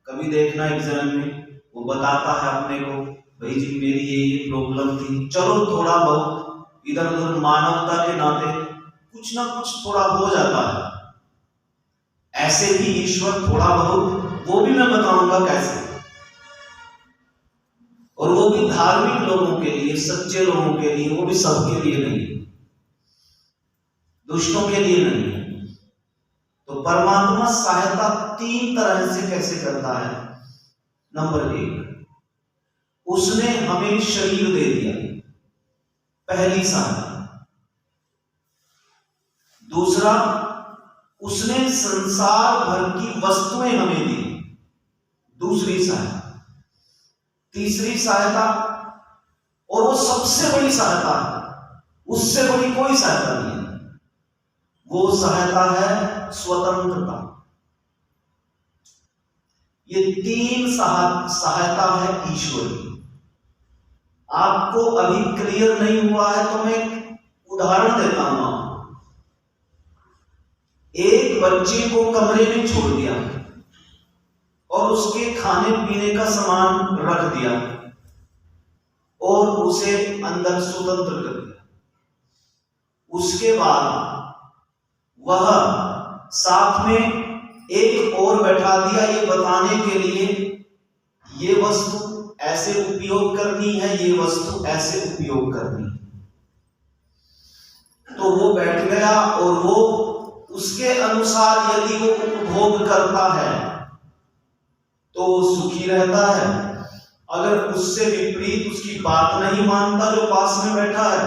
कभी देखना एग्जाम में वो बताता है अपने को, भाई जी मेरी ये प्रॉब्लम थी, चलो थोड़ा बहुत इधर उधर मानवता के नाते कुछ ना कुछ थोड़ा हो जाता है। ऐसे भी ईश्वर थोड़ा बहुत, वो भी मैं बताऊंगा कैसे, और वो भी धार्मिक लोगों के लिए, सच्चे लोगों के लिए, वो भी सबके लिए नहीं, दुष्टों के लिए नहीं। तो परमात्मा सहायता 3 तरह से कैसे करता है। नंबर 1, उसने हमें शरीर दे दिया, पहली सहायता। दूसरा, उसने संसार भर की वस्तुएं हमें दी, दूसरी सहायता। तीसरी सहायता, और वो सबसे बड़ी सहायता है, उससे बड़ी कोई सहायता नहीं है, वो सहायता है स्वतंत्रता। ये 3 सहायता है ईश्वर की। आपको अभी क्लियर नहीं हुआ है तो मैं एक उदाहरण देता हूं। एक बच्चे को कमरे में छोड़ दिया और उसके खाने पीने का सामान रख दिया और उसे अंदर स्वतंत्र कर दिया। उसके बाद वह साथ में एक और बैठा दिया, ये बताने के लिए ये वस्तु ऐसे उपयोग करनी है, ये वस्तु ऐसे उपयोग करनी है। तो वो बैठ गया और वो उसके अनुसार यदि वो उपभोग करता है तो वो सुखी रहता है। अगर उससे विपरीत उसकी बात नहीं मानता जो पास में बैठा है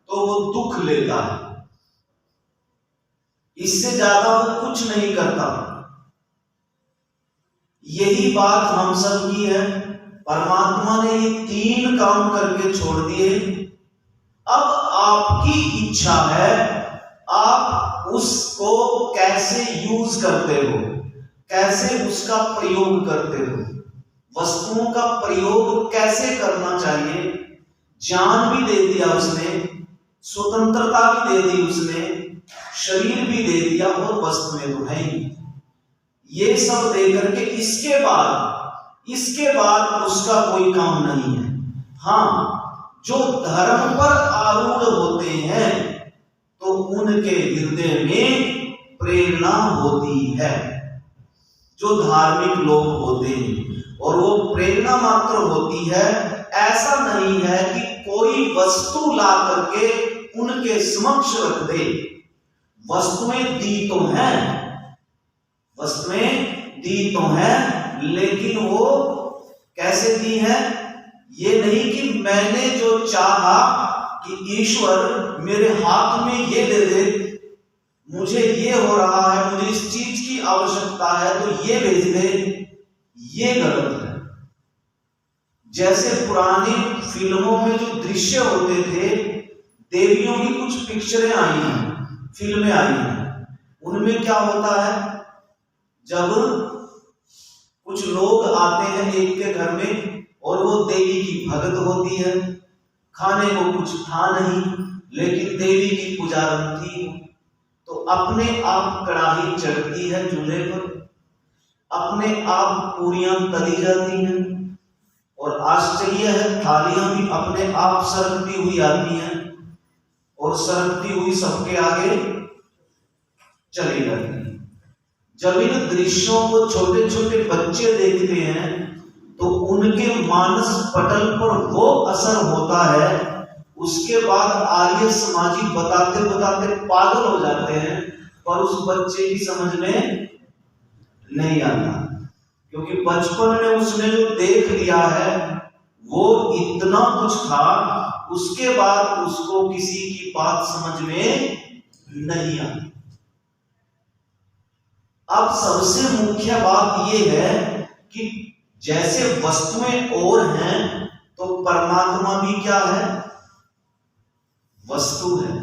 तो वो दुख लेता है। इससे ज्यादा वो कुछ नहीं करता। यही बात हम सब की है। परमात्मा ने ये 3 काम करके छोड़ दिए। अब आपकी इच्छा है आप उसको कैसे यूज करते हो, कैसे उसका प्रयोग करते हो, वस्तुओं का प्रयोग कैसे करना चाहिए। जान भी दे दिया उसने, स्वतंत्रता भी दे दी उसने, शरीर भी दे दिया और वस्तुएं तो है ही। ये सब दे करके इसके बाद उसका कोई काम नहीं है। हाँ, जो धर्म पर आरूढ़ होते हैं तो उनके हृदय में प्रेरणा होती है, जो धार्मिक लोग होते हैं, और वो प्रेरणा मात्र होती है। ऐसा नहीं है कि कोई वस्तु ला करके उनके समक्ष रख दे। वस्तुएं दी तो हैं, लेकिन वो कैसे दी है, ये नहीं कि मैंने जो चाहा कि ईश्वर मेरे हाथ में ये दे दे, मुझे ये हो रहा है, मुझे इस चीज की आवश्यकता है तो ये भेज दे, ये गलत है। जैसे पुरानी फिल्मों में जो दृश्य होते थे, देवियों की कुछ पिक्चरें आई हैं, फिल्में आई हैं, उनमें क्या होता है, जब कुछ लोग आते हैं एक के घर में और वो देवी की भगत होती है, खाने को कुछ था नहीं लेकिन देवी की पुजारन थी, तो अपने आप कढ़ाई चढ़ती है चूल्हे पर, अपने आप पूरियां तली जाती हैं, और आश्चर्य है थालियां भी अपने आप सरकती हुई आती हैं और सरकती हुई सबके आगे चली जाती है। जब इन दृश्यों को छोटे छोटे बच्चे देखते हैं तो उनके मानस पटल पर वो असर होता है, उसके बाद आर्य समाजी बताते बताते पागल हो जाते हैं, पर उस बच्चे की समझ में नहीं आता, क्योंकि बचपन में उसने जो देख लिया है वो इतना कुछ था, उसके बाद उसको किसी की बात समझ में नहीं आती। अब सबसे मुख्य बात यह है कि जैसे वस्तुएं और हैं तो परमात्मा भी क्या है, वस्तु है।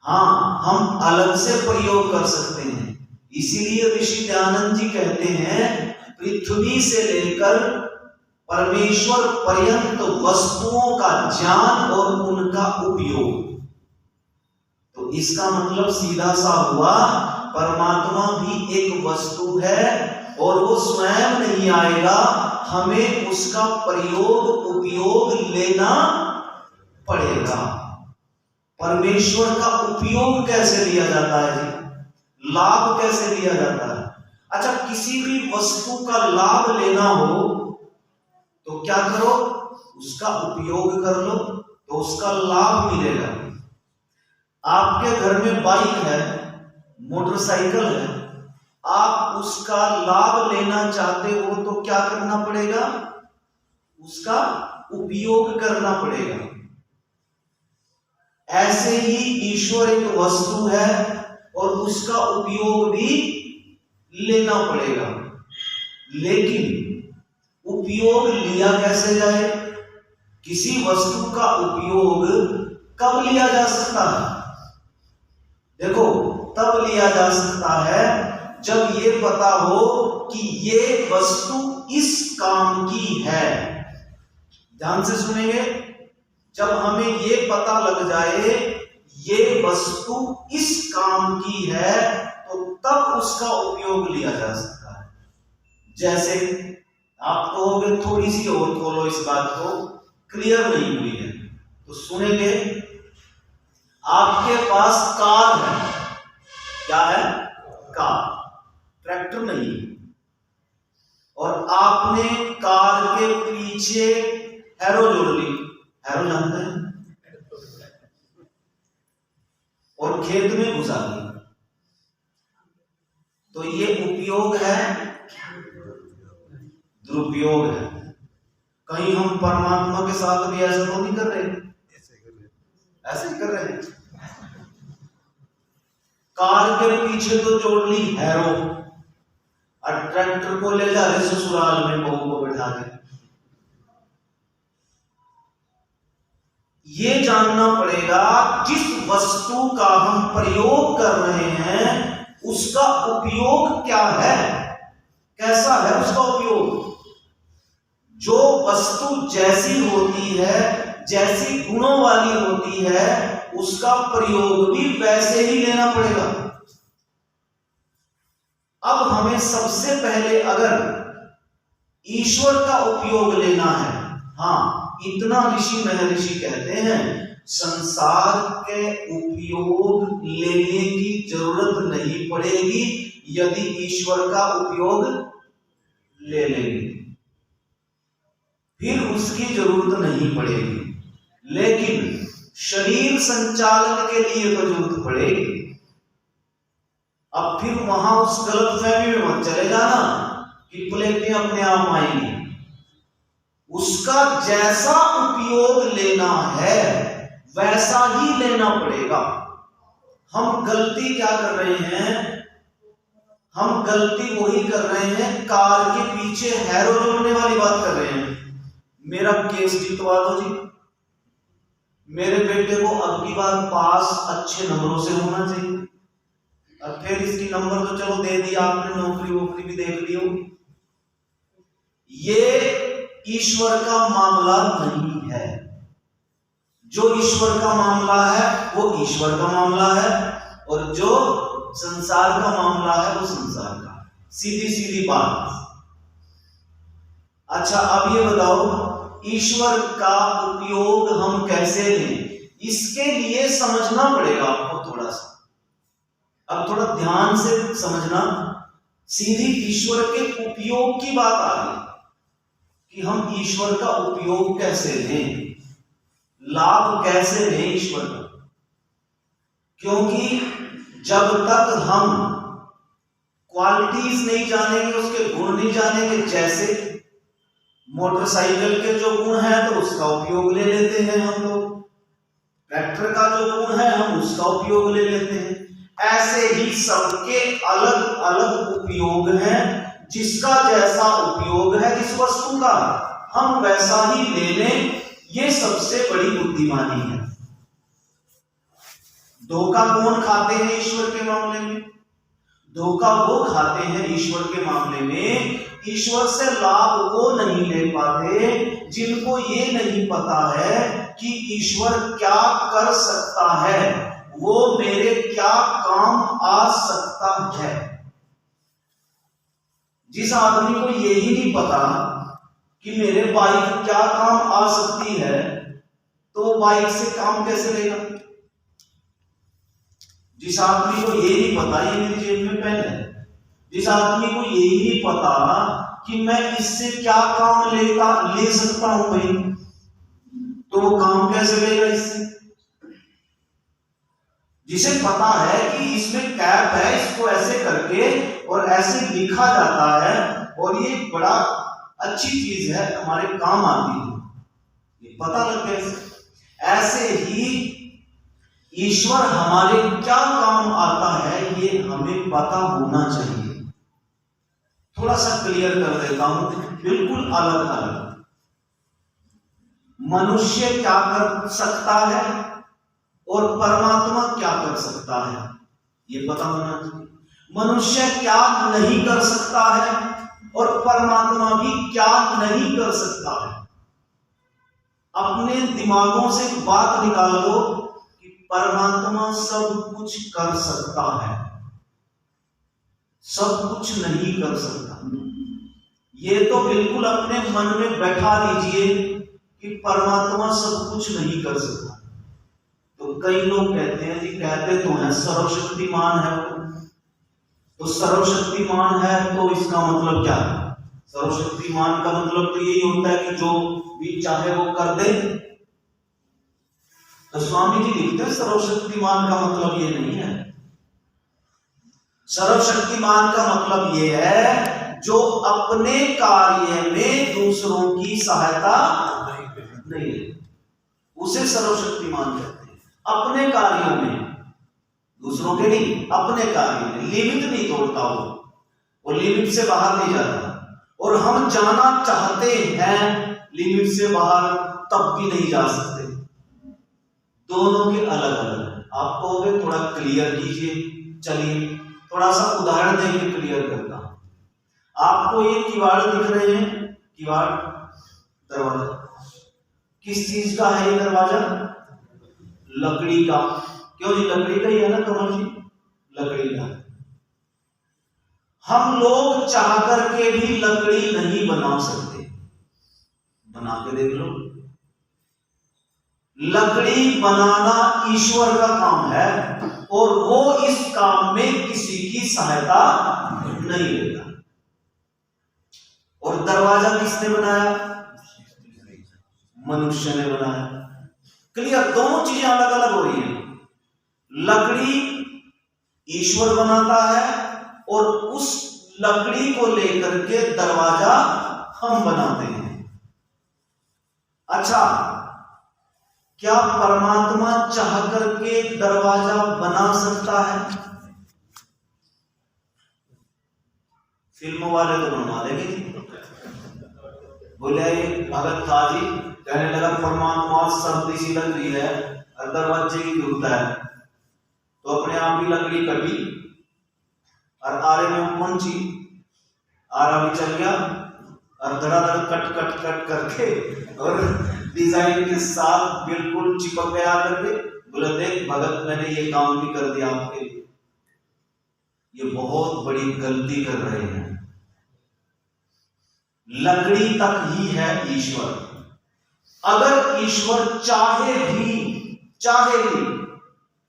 हाँ, हम अलग से प्रयोग कर सकते हैं, इसीलिए ऋषि दयानंद जी कहते हैं पृथ्वी से लेकर परमेश्वर पर्यंत वस्तुओं का ज्ञान और उनका उपयोग। तो इसका मतलब सीधा सा हुआ, परमात्मा भी एक वस्तु है और वो स्वयं नहीं आएगा, हमें उसका प्रयोग उपयोग लेना पड़ेगा। परमेश्वर का उपयोग कैसे लिया जाता है जी, लाभ कैसे लिया जाता है? अच्छा, किसी भी वस्तु का लाभ लेना हो तो क्या करो, उसका उपयोग कर लो तो उसका लाभ मिलेगा। आपके घर में बाइक है, मोटरसाइकिल है, आप उसका लाभ लेना चाहते हो तो क्या करना पड़ेगा, उसका उपयोग करना पड़ेगा। ऐसे ही ईश्वर एक वस्तु है और उसका उपयोग भी लेना पड़ेगा, लेकिन उपयोग लिया कैसे जाए? किसी वस्तु का उपयोग कब लिया जा सकता है? देखो, तब लिया जा सकता है जब ये पता हो कि ये वस्तु इस काम की है। ध्यान से सुनेंगे, जब हमें ये पता लग जाए ये वस्तु इस काम की है तो तब उसका उपयोग लिया जा सकता है। जैसे आप कहोगे थोड़ी सी और खोलो, इस बात को क्लियर नहीं हुई है तो सुनेंगे। आपके पास कार है, क्या है? कार, ट्रैक्टर नहीं, और आपने कार के पीछे हैरो जोड़ ली, हैरो जानते हैं, और खेत में घुसा दी, तो ये उपयोग है, दुरुपयोग है। कहीं हम परमात्मा के साथ भी ऐसा तो नहीं कर रहे? ऐसे ही कर रहे हैं। कार के पीछे तो जोड़ ली हैरो, और ट्रैक्टर को ले जा रहे ससुराल में बहू को बैठा के। ये जानना पड़ेगा जिस वस्तु का हम प्रयोग कर रहे हैं उसका उपयोग क्या है, कैसा है उसका उपयोग। जो वस्तु जैसी होती है, जैसी गुणों वाली होती है, उसका प्रयोग भी वैसे ही लेना पड़ेगा। अब हमें सबसे पहले अगर ईश्वर का उपयोग लेना है, हाँ, इतना ऋषि महर्षि कहते हैं संसार के उपयोग लेने की जरूरत नहीं पड़ेगी यदि ईश्वर का उपयोग ले लेंगे, फिर उसकी जरूरत नहीं पड़ेगी। लेकिन शरीर संचालन के लिए तो जरूरत पड़ेगी। अब फिर वहां उस गलतफहमी में मत चले जाना कि प्लेटें अपने आप आएंगी। उसका जैसा उपयोग लेना है वैसा ही लेना पड़ेगा। हम गलती क्या कर रहे हैं? हम गलती वही कर रहे हैं, कार के पीछे हैरो जोड़ने वाली बात कर रहे हैं। मेरा केस जितवा दो जी, मेरे बेटे को अब की बार पास अच्छे नंबरों से होना चाहिए। अब फिर इसकी नंबर तो चलो दे दिया आपने, नौकरी वोकरी भी देख ली होगी। ये ईश्वर का मामला नहीं है। जो ईश्वर का मामला है वो ईश्वर का मामला है, और जो संसार का मामला है वो संसार का। सीधी सीधी बात। अच्छा, अब ये बताओ ईश्वर का उपयोग हम कैसे लें? इसके लिए समझना पड़ेगा आपको थोड़ा सा। अब थोड़ा ध्यान से समझना। सीधी ईश्वर के उपयोग की बात आ रही कि हम ईश्वर का उपयोग कैसे लें। लाभ कैसे लें ईश्वर का, क्योंकि जब तक हम क्वालिटीज नहीं जानेंगे, उसके गुण नहीं जानेंगे, जैसे मोटरसाइकिल के जो गुण है तो उसका उपयोग ले लेते हैं हम लोग, ट्रैक्टर का जो गुण है हम उसका उपयोग ले लेते हैं, ऐसे ही सबके अलग अलग उपयोग हैं। जिसका जैसा उपयोग है जिस वस्तु का हम वैसा ही ले लें, ये सबसे बड़ी बुद्धिमानी है। धोखा कौन खाते हैं ईश्वर के मामले में? धोखा वो खाते हैं ईश्वर के मामले में, ईश्वर से लाभ वो नहीं ले पाते जिनको ये नहीं पता है कि ईश्वर क्या कर सकता है, वो मेरे क्या काम आ सकता है। जिस आदमी को यही नहीं पता कि मेरे बाइक क्या काम आ सकती है, तो वो बाइक से काम कैसे लेगा? जिस आदमी को ये नहीं पता ये मेरी जेब में पेन है, जिस आदमी को यही नहीं पता कि मैं इससे क्या काम ले सकता हूं भाई, तो वो काम कैसे लेगा इससे? जिसे पता है कि इसमें कैप है, इसको ऐसे करके और ऐसे लिखा जाता है और ये बड़ा अच्छी चीज है, हमारे काम आती है, ये पता लग गया। ऐसे ही ईश्वर हमारे क्या काम आता है ये हमें पता होना चाहिए। थोड़ा सा क्लियर कर देता हूं, बिल्कुल अलग अलग। मनुष्य क्या कर सकता है और परमात्मा क्या कर सकता है, ये पता होना चाहिए। मनुष्य क्या नहीं कर सकता है और परमात्मा भी क्या नहीं कर सकता है। अपने दिमागों से बात निकाल दो कि परमात्मा सब कुछ कर सकता है, सब कुछ नहीं कर सकता। ये तो बिल्कुल अपने मन में बैठा लीजिए कि परमात्मा सब कुछ नहीं कर सकता। तो कई लोग कहते हैं जी, कहते तो हैं सर्वशक्तिमान है वो, तो सर्वशक्तिमान है तो इसका मतलब क्या है? सर्वशक्तिमान का मतलब तो यही होता है कि जो भी चाहे वो कर दे। तो स्वामी जी लिखते हैं सर्वशक्तिमान का मतलब ये नहीं है। सर्वशक्तिमान का मतलब ये है जो अपने कार्य में दूसरों की सहायता नहीं ले, उसे सर्वशक्तिमान कहते हैं। अपने कार्यों में, दूसरों के नहीं, अपने कार्यों में लिमिट नहीं तोड़ता वो लिमिट से बाहर नहीं जाता। और हम जाना चाहते हैं लिमिट से बाहर, तब भी नहीं जा सकते। दोनों के अलग अलग। आपको हो थोड़ा क्लियर कीजिए। चलिए थोड़ा सा उदाहरण देके क्लियर करता हूं। आपको ये किवाड़ दिख रहे हैं, किवाड़ दरवाजा, किस चीज का है ये दरवाजा? लकड़ी का। क्यों जी? लकड़ी का ही है ना कमल जी, लकड़ी का। हम लोग चाह करके भी लकड़ी नहीं बना सकते, बना के देख लो। लकड़ी बनाना ईश्वर का काम है और वो इस काम में किसी की सहायता नहीं लेता। और दरवाजा किसने बनाया? मनुष्य ने बनाया। क्लियर? दोनों चीजें अलग अलग हो रही हैं। लकड़ी ईश्वर बनाता है और उस लकड़ी को लेकर के दरवाजा हम बनाते हैं। अच्छा, क्या परमात्मा चाह करके दरवाजा बना सकता है? फिल्मों वाले तो बनवा देंगे। बोले भगत था जी, कहने लगा परमात्मा सर्दी सी लग रही है और दरवाजे की जरूरत है, तो अपने आप ही लकड़ी कटी और आरे में पहुंची, आरा भी चल गया और धड़ाधड़ कट कट कट करके और डिजाइन के साथ बिल्कुल चिपक गया करके। बोले देख भगत, मैंने ये काम भी कर दिया आपके लिए। ये बहुत बड़ी गलती कर रहे हैं। लकड़ी तक ही है ईश्वर। अगर ईश्वर चाहे भी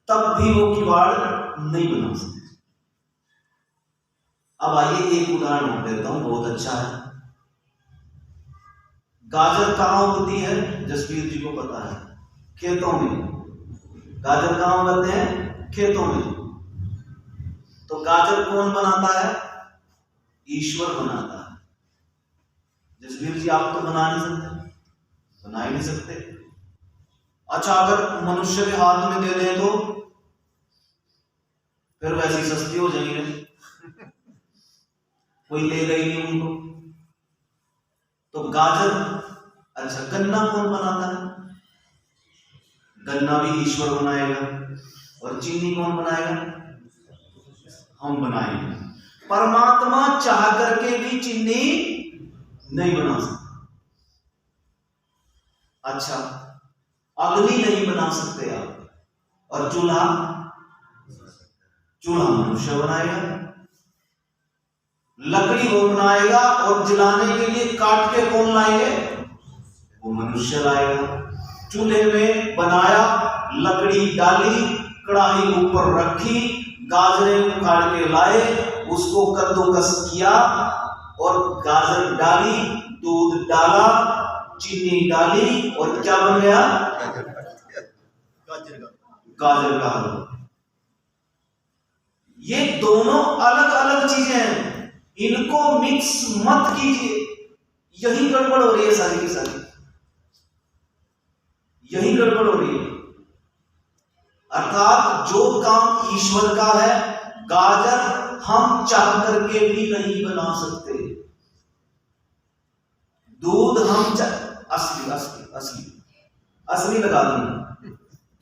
तब भी वो किवाड़ नहीं बना सकते। अब आइए एक उदाहरण देता हूं, बहुत अच्छा है। गाजर कहां उगती है? जसवीर जी को पता है। खेतों में। गाजर कहाँ उगाते हैं? खेतों में। तो गाजर कौन बनाता है? ईश्वर बनाता है। जसवीर जी, आप तो बना नहीं सकते, बना ही नहीं सकते। अच्छा, अगर मनुष्य के हाथ में दे दें तो फिर वैसी सस्ती हो जाएंगे, कोई लेगा ही नहीं उनको। तो गाजर, अच्छा गन्ना कौन बनाता है? गन्ना भी ईश्वर बनाएगा। और चीनी कौन बनाएगा? हम बनाएंगे। परमात्मा चाह करके भी चीनी नहीं बना सकता। अच्छा, अग्नि नहीं बना सकते आप, और चूल्हा मनुष्य बनाएगा। लकड़ी वो बनाएगा, और जलाने के लिए काट के कौन लाएंगे? वो मनुष्य लाएगा। चूल्हे में बनाया, लकड़ी डाली, कढ़ाई ऊपर रखी, गाजरें उखाड़ के लाए, उसको कद्दूकस किया और गाजर डाली, दूध डाला, चीनी डाली, और क्या बन गया? गाजर का हलवा। ये दोनों अलग अलग चीजें हैं, इनको मिक्स मत कीजिए। यही गड़बड़ हो रही है सारी की सारी, यही गड़बड़ हो रही है। अर्थात जो काम ईश्वर का है, गाजर हम चाह करके भी नहीं बना सकते। दूध हम असली असली असली असली लगा दूंगा,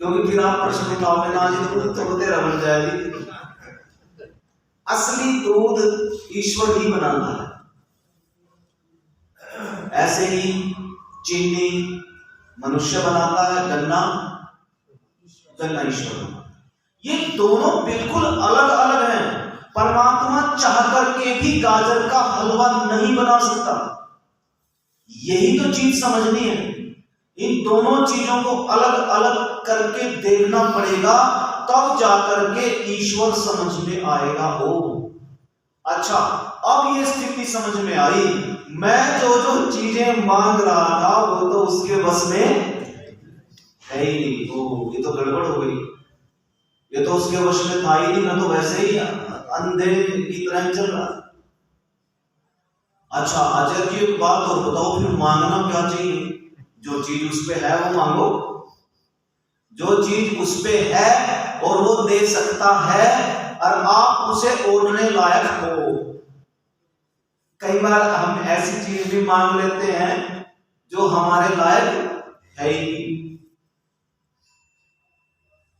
क्योंकि फिर आप प्रश्न उठाओगे ना जी दूध तो तेरा बन जाएगी। असली दूध ईश्वर ही बनाता है। ऐसे ही चीनी मनुष्य बनाता है, गन्ना ईश्वर बनाता है। ये दोनों बिल्कुल अलग अलग हैं। परमात्मा चाह करके भी गाजर का हलवा नहीं बना सकता। यही तो चीज समझनी है। इन दोनों चीजों को अलग अलग करके देखना पड़ेगा, तब जाकर के ईश्वर समझ में आएगा। हो अच्छा, अब ये स्थिति समझ में आई। मैं जो जो चीजें मांग रहा था वो तो उसके बस में है ही नहीं। ओ, ये तो गड़बड़ हो गई, ये तो उसके वश में था ही नहीं, मैं तो वैसे ही अंधे की तरह चल रहा। अच्छा, अजय जी एक बात और बताओ, फिर मांगना क्या चाहिए? जो चीज उस पे है वो मांगो। जो चीज उस पे है और वो दे सकता है, और आप उसे ओढ़ने लायक हो। कई बार हम ऐसी चीज भी मांग लेते हैं जो हमारे लायक है ही नहीं।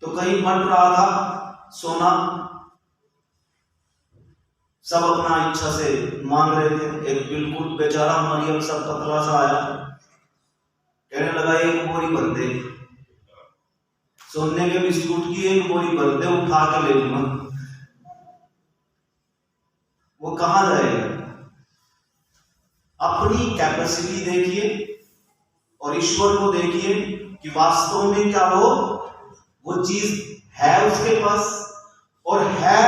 तो कहीं बन रहा था सोना, सब अपना इच्छा से मांग रहे थे। एक बिल्कुल बेचारा मरियम सा पतला सा आया, कहने लगा एक बोरी भर दे सोने के बिस्कुट की, एक बोरी भर दे, उठा के ले लूंगा। वो कहां जाएगा? अपनी कैपेसिटी देखिए और ईश्वर को देखिए कि वास्तव में क्या वो चीज है उसके पास, और है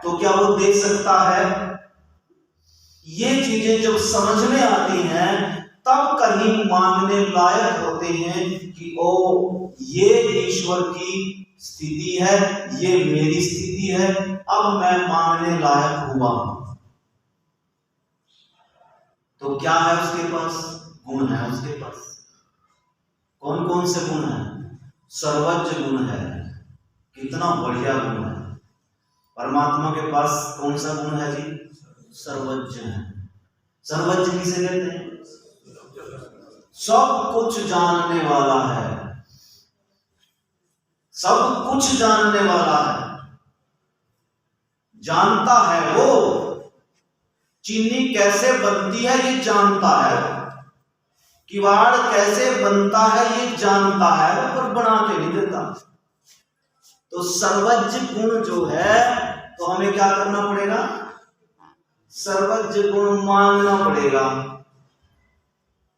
तो क्या वो दे सकता है। ये चीजें जब समझ में आती हैं तब कहीं मांगने लायक होते हैं कि ओ, ये ईश्वर की स्थिति है, ये मेरी स्थिति है, अब मैं मांगने लायक हुआ। तो क्या है उसके पास? गुण है उसके पास। कौन कौन से गुण है? सर्वज्ञ गुण है। कितना बढ़िया गुण है। परमात्मा के पास कौन सा गुण है जी? सर्वज्ञ है। सर्वज्ञ किसे कहते हैं? सब कुछ जानने वाला है, सब कुछ जानने वाला है, जानता है। वो चीनी कैसे बनती है ये जानता है, किवाड़ कैसे बनता है ये जानता है, पर बना के नहीं देता। तो सर्वज्ञ गुण जो है, तो हमें क्या करना पड़ेगा? सर्वज्ञ गुण मांगना पड़ेगा।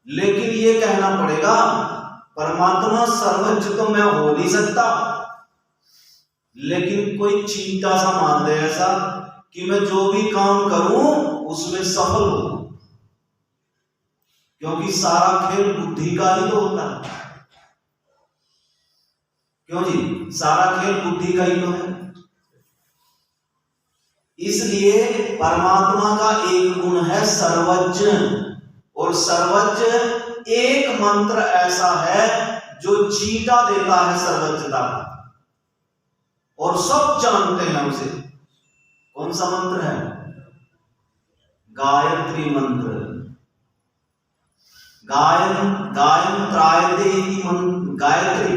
लेकिन ये कहना पड़ेगा परमात्मा सर्वज्ञ तो मैं हो नहीं सकता, लेकिन कोई चींटा सा मान दे ऐसा कि मैं जो भी काम करूं उसमें सफल हूं, क्योंकि सारा खेल बुद्धि का ही तो होता है। क्यों जी? सारा खेल बुद्धि का ही तो है। इसलिए परमात्मा का एक गुण है सर्वज्ञ, और सर्वज्ञ एक मंत्र ऐसा है जो जीता देता है सर्वज्ञता, और सब जानते हैं उसे। कौन सा मंत्र है? गायत्री मंत्र। गायन त्रायते इति मंत्र, गायत्री,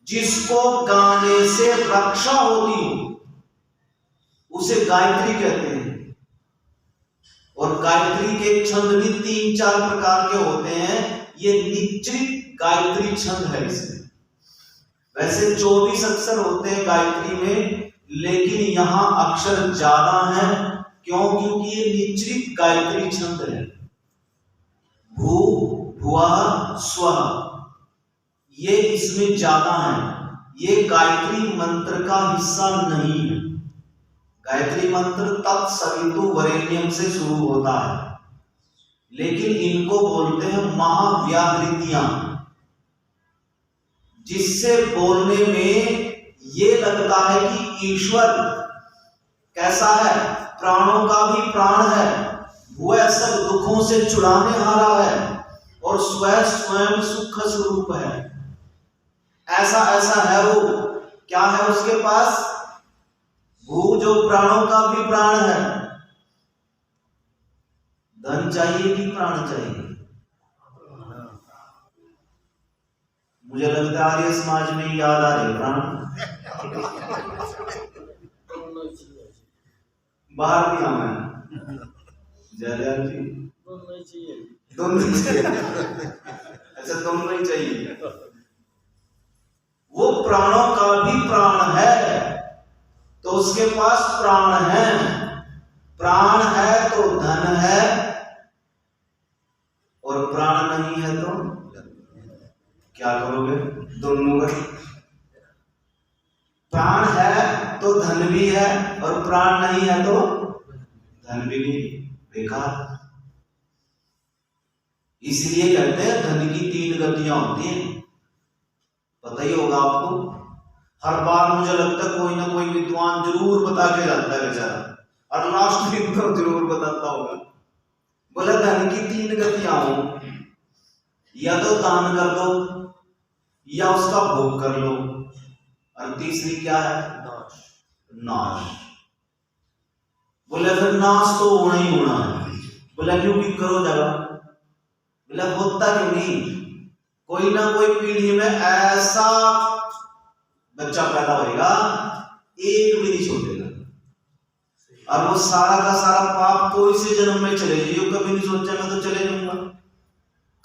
जिसको गाने से रक्षा होती हो उसे गायत्री कहते हैं। और गायत्री के छंद भी 3-4 प्रकार के होते हैं। ये निश्चित गायत्री छंद है इसमें। वैसे 24 अक्षर होते हैं गायत्री में, लेकिन यहां अक्षर ज्यादा है। क्यों? क्योंकि ये निश्चित गायत्री छंद है। भू, भुवः, स्वः, ये इसमें ज्यादा है। ये गायत्री मंत्र का हिस्सा नहीं है। गायत्री मंत्र तत्सवितुर्वरेण्यम से शुरू होता है, लेकिन इनको बोलते हैं महाव्याहृतियां, जिससे बोलने में ये लगता है कि ईश्वर कैसा है, प्राणों का भी प्राण है, वह सब दुखों से छुड़ाने हारा है, और स्वयं सुख स्वरूप है। ऐसा ऐसा है वो। क्या है उसके पास? भू, जो प्राणों का भी प्राण है। धन चाहिए कि प्राण चाहिए? मुझे लगता है आर्य समाज में याद आ रहे प्राण। बाहर दिया मैं जयदयाल जी, दोनों ही चाहिए। अच्छा, दोनों ही चाहिए। वो प्राणों का भी प्राण है, तो उसके पास प्राण है। प्राण है तो धन है, और प्राण नहीं है तो क्या करोगे? दोनों का। प्राण है तो धन भी है, और प्राण नहीं है तो धन भी नहीं, बेकार। इसलिए कहते हैं धन की 3 गतियां होती हैं। पता ही होगा आपको। हर बार मुझे लगता है कोई ना कोई विद्वान जरूर बता के जाता है बेचारा, और लास्ट दिन तो जरूर बताता होगा। बोला धन की 3 गतियां हो, या तो दान कर दो, या उसका भोग कर लो, और तीसरी क्या है? नाश। बोले फिर नाश तो होना ही होना है। बोला क्यों भी करो जगह? बोला होता क्यों नहीं? कोई ना कोई पीढ़ी में ऐसा बच्चा पैदा होगा, एक भी नहीं छोड़ेगा, और वो सारा का सारा पाप तो इसी जन्म में चले जाइए। कभी नहीं सोचा मैं तो चले जाऊंगा,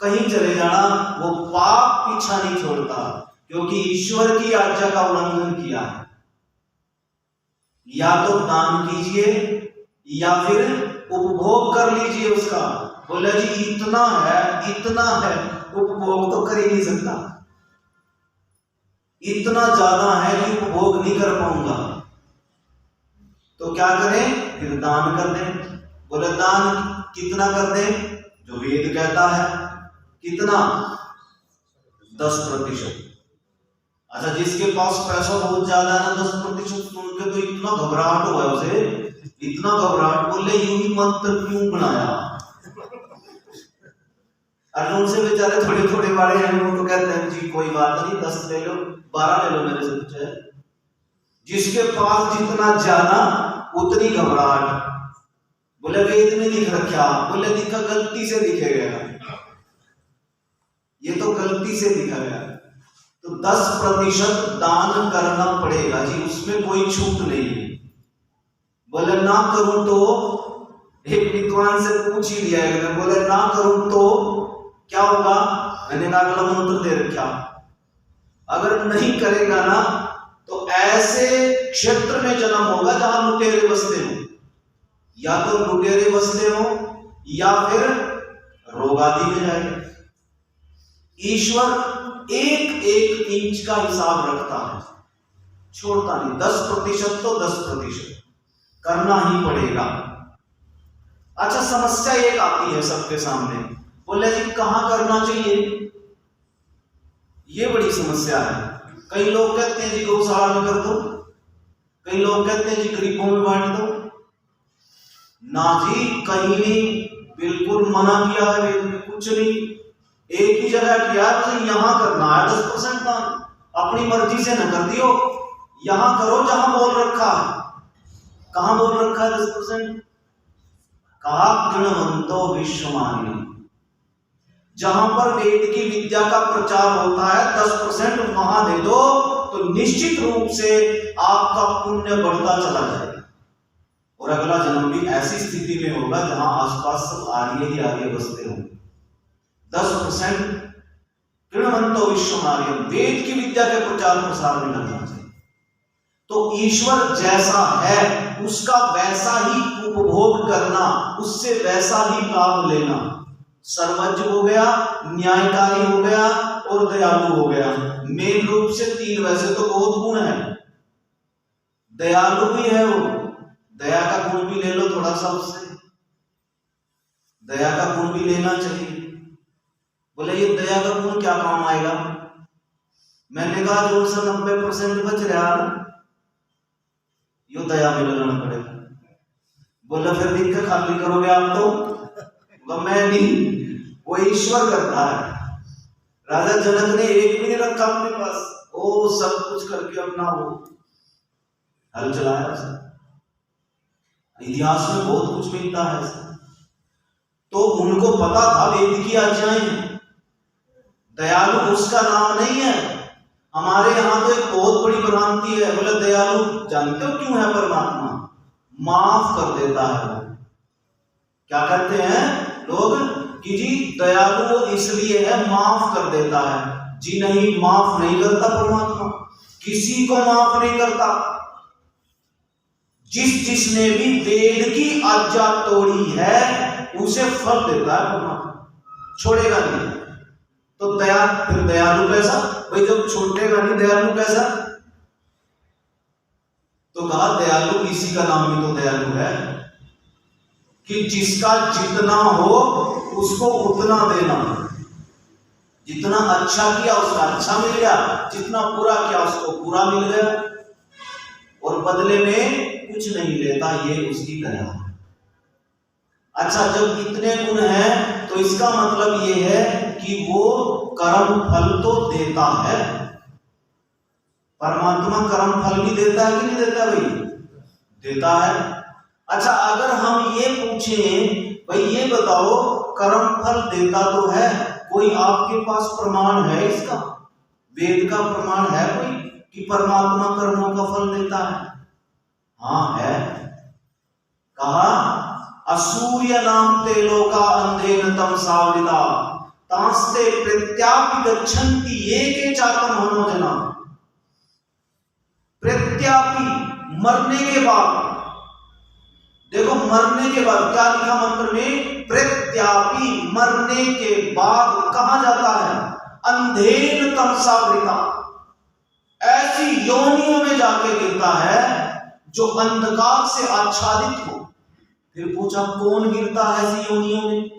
कहीं चले जाना, वो पाप पीछा नहीं छोड़ता, क्योंकि ईश्वर की आज्ञा का उल्लंघन किया है। या तो दान कीजिए, या फिर उपभोग कर लीजिए उसका। बोले जी इतना है, उपभोग तो कर ही नहीं सकता, इतना ज्यादा है कि उपभोग नहीं कर पाऊंगा, तो क्या करें? फिर दान कर दें। बोले दान कितना कर दें? जो वेद कहता है। कितना? 10%। अच्छा, जिसके पास पैसा बहुत ज्यादा है ना, 10% सुन के तो इतना घबराहट हुआ उसे, इतना घबराहट, बोले यूं ही मंत्र क्यों बनाया? अर्जुन से बेचारे थोड़े थोड़े वाले हैं, वो तो कहते हैं जी कोई बात नहीं, 10 ले लो, 12 ले लो, मेरे से कुछ है। जिसके पास जितना ज्यादा उतनी घबराहट। बोले वेद में लिख रखा, बोले दिखा, गलती से लिखे गया, ये तो गलती से लिखा गया। तो 10% दान करना पड़ेगा जी, उसमें कोई छूट नहीं है। बोले ना करूं तो, एक विद्वान से पूछ ही लिया है, बोले ना करूं तो क्या होगा? मैंने कहा अगला मंत्र दे रखा, अगर नहीं करेगा ना तो ऐसे क्षेत्र में जन्म होगा जहां लुटेरे बसते हो, या तो लुटेरे बसते हो या फिर रोग आदि में जाए। ईश्वर एक एक इंच का हिसाब रखता है, छोड़ता नहीं। 10% तो 10% करना ही पड़ेगा। अच्छा, समस्या एक आती है सबके सामने, बोले जी कहां करना चाहिए? ये बड़ी समस्या है। कई लोग कहते हैं जी गौशाला में कर दो, कई लोग कहते हैं जी गरीबों में बांट दो। ना जी, कहीं नहीं, बिल्कुल मना किया है वेद में, कुछ नहीं। एक ही जगह किया है, तो यहां करना है 10% दान, अपनी मर्जी से न कर दियो, यहां करो जहां बोल रखा है। कहां बोल रखा है 10%? कहा गृणवंतो विश्वमान्य, जहां पर वेद की विद्या का प्रचार होता है 10% वहां दे दो, तो निश्चित रूप से आपका पुण्य बढ़ता चला जाएगा और अगला जन्म भी ऐसी स्थिति में होगा जहां आसपास सब आर्य ही आर्य बसते होंगे। 10% गृणवंतो विश्वमान्य, वेद की विद्या के प्रचार प्रसार में लगना चाहिए। तो ईश्वर जैसा है उसका वैसा ही उपभोग करना, उससे वैसा ही लाभ लेना। सर्वज्ञ हो गया, न्यायकारी हो गया और दयालु हो गया। मेन रूप से 3, वैसे तो बहुत गुण है। दयालु भी है वो, दया का गुण भी ले लो थोड़ा सा उससे, दया का गुण भी लेना चाहिए। बोले ये दया का गुण क्या काम आएगा? मैंने कहा जो सा 90% बच रहा ना, यो दया में लगाना पड़ेगा। बोला फिर दिक्कत खाली करोगे आप तो? मैं नहीं, वो ईश्वर करता है। राजा जनक ने एक भी नहीं रखा अपने पास, वो सब कुछ करके अपना वो हल चलाया। इतिहास में बहुत कुछ मिलता है। तो उनको पता था वेद की आज्ञाएं, दयालु उसका नाम नहीं है। हमारे यहाँ तो एक बहुत बड़ी भ्रांति है, बोले दयालु जानते हो क्यों है? परमात्मा माफ कर देता है। क्या कहते हैं लोग कि जी दयालु इसलिए है, माफ कर देता है। जी नहीं, माफ नहीं करता परमात्मा, किसी को माफ नहीं करता। जिसने भी वेद की आज्ञा तोड़ी है उसे फल देता है परमात्मा, छोड़ेगा नहीं। तो फिर दयालु कैसा भाई? जब छोड़ेगा नहीं, दयालु कैसा? तो कहा दयालु इसी का नाम भी तो दयालु है कि जिसका जितना हो उसको उतना देना। जितना अच्छा किया उसका अच्छा मिल गया, जितना बुरा किया उसको बुरा मिल गया, और बदले में कुछ नहीं लेता। ये उसकी दया है। अच्छा, जब इतने गुण हैं तो इसका मतलब ये है कि वो कर्म फल तो देता है। परमात्मा कर्म फल भी देता है कि नहीं देता भाई? देता है। अच्छा, अगर हम ये पूछें भाई ये बताओ कर्म फल देता तो है, कोई आपके पास प्रमाण है इसका? वेद का प्रमाण है कोई कि परमात्मा कर्मों का फल देता है? हाँ है। कहा असूर्य नाम ते लोका अंधेन तमसावृता तास्ते प्रत्यापि गच्छन्ति ये के चातम मनोजना। प्रत्यापि, मरने के बाद, देखो मरने के बाद क्या लिखा मंत्र में? प्रत्यापि, मरने के बाद कहां जाता है? अंधेन तमसावृता, ऐसी योनियों में जाके गिरता है जो अंधकार से आच्छादित हो। फिर पूछा कौन गिरता है ऐसी योनियों में?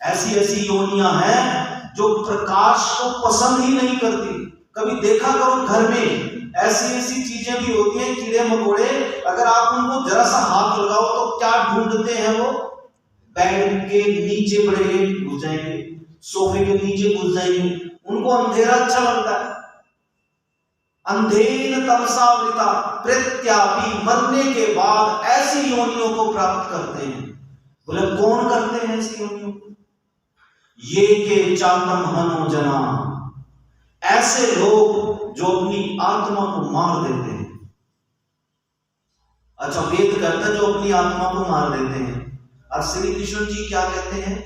ऐसी योनियां हैं जो प्रकाश को पसंद ही नहीं करती। कभी देखा करो घर में ऐसी चीजें भी होती हैं, कीड़े मकोड़े, अगर आप उनको जरा सा हाथ लगाओ तो क्या ढूंढते हैं वो? बेड के नीचे बड़े घुस जाएंगे, सोफे के नीचे घुस जाएंगे, उनको अंधेरा अच्छा लगता है। अंधेन तमसावृता प्रत्यापि, मरने के बाद ऐसी योनियों को प्राप्त करते हैं। बोले कौन करते हैं ऐसी योनियों को? ये के चातम हनो जना, ऐसे लोग जो अपनी आत्मा को मार देते हैं। अच्छा, वेद कहता है जो अपनी आत्मा को मार देते हैं। और श्री कृष्ण जी क्या कहते हैं?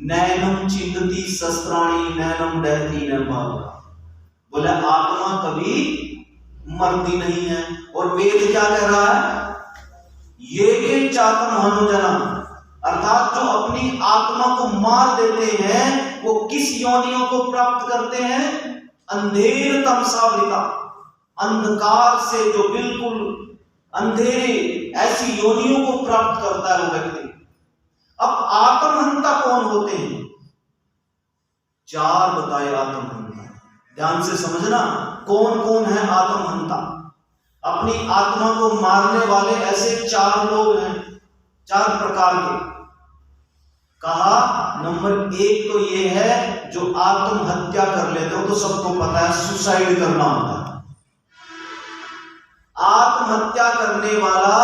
नैनम चिंतति शस्त्राणी नैनम दहति न भावना। बोले आत्मा कभी मरती नहीं है। और वेद क्या कह रहा है? ये के चातम हनुजना, अर्थात जो अपनी आत्मा को मार देते हैं वो किस योनियों को प्राप्त करते हैं? अंधेर तमसावृता, अंधकार से जो बिल्कुल अंधेरे, ऐसी योनियों को प्राप्त करता है वो व्यक्ति। अब आत्महंता कौन होते हैं? 4 बताए आत्महंता। ध्यान से समझना, कौन कौन है आत्महंता। अपनी आत्मा को मारने वाले ऐसे 4 लोग हैं, 4 प्रकार के। कहा नंबर 1 तो ये है जो आत्महत्या कर लेते हो, तो सबको पता है सुसाइड करना होता है। आत्महत्या करने वाला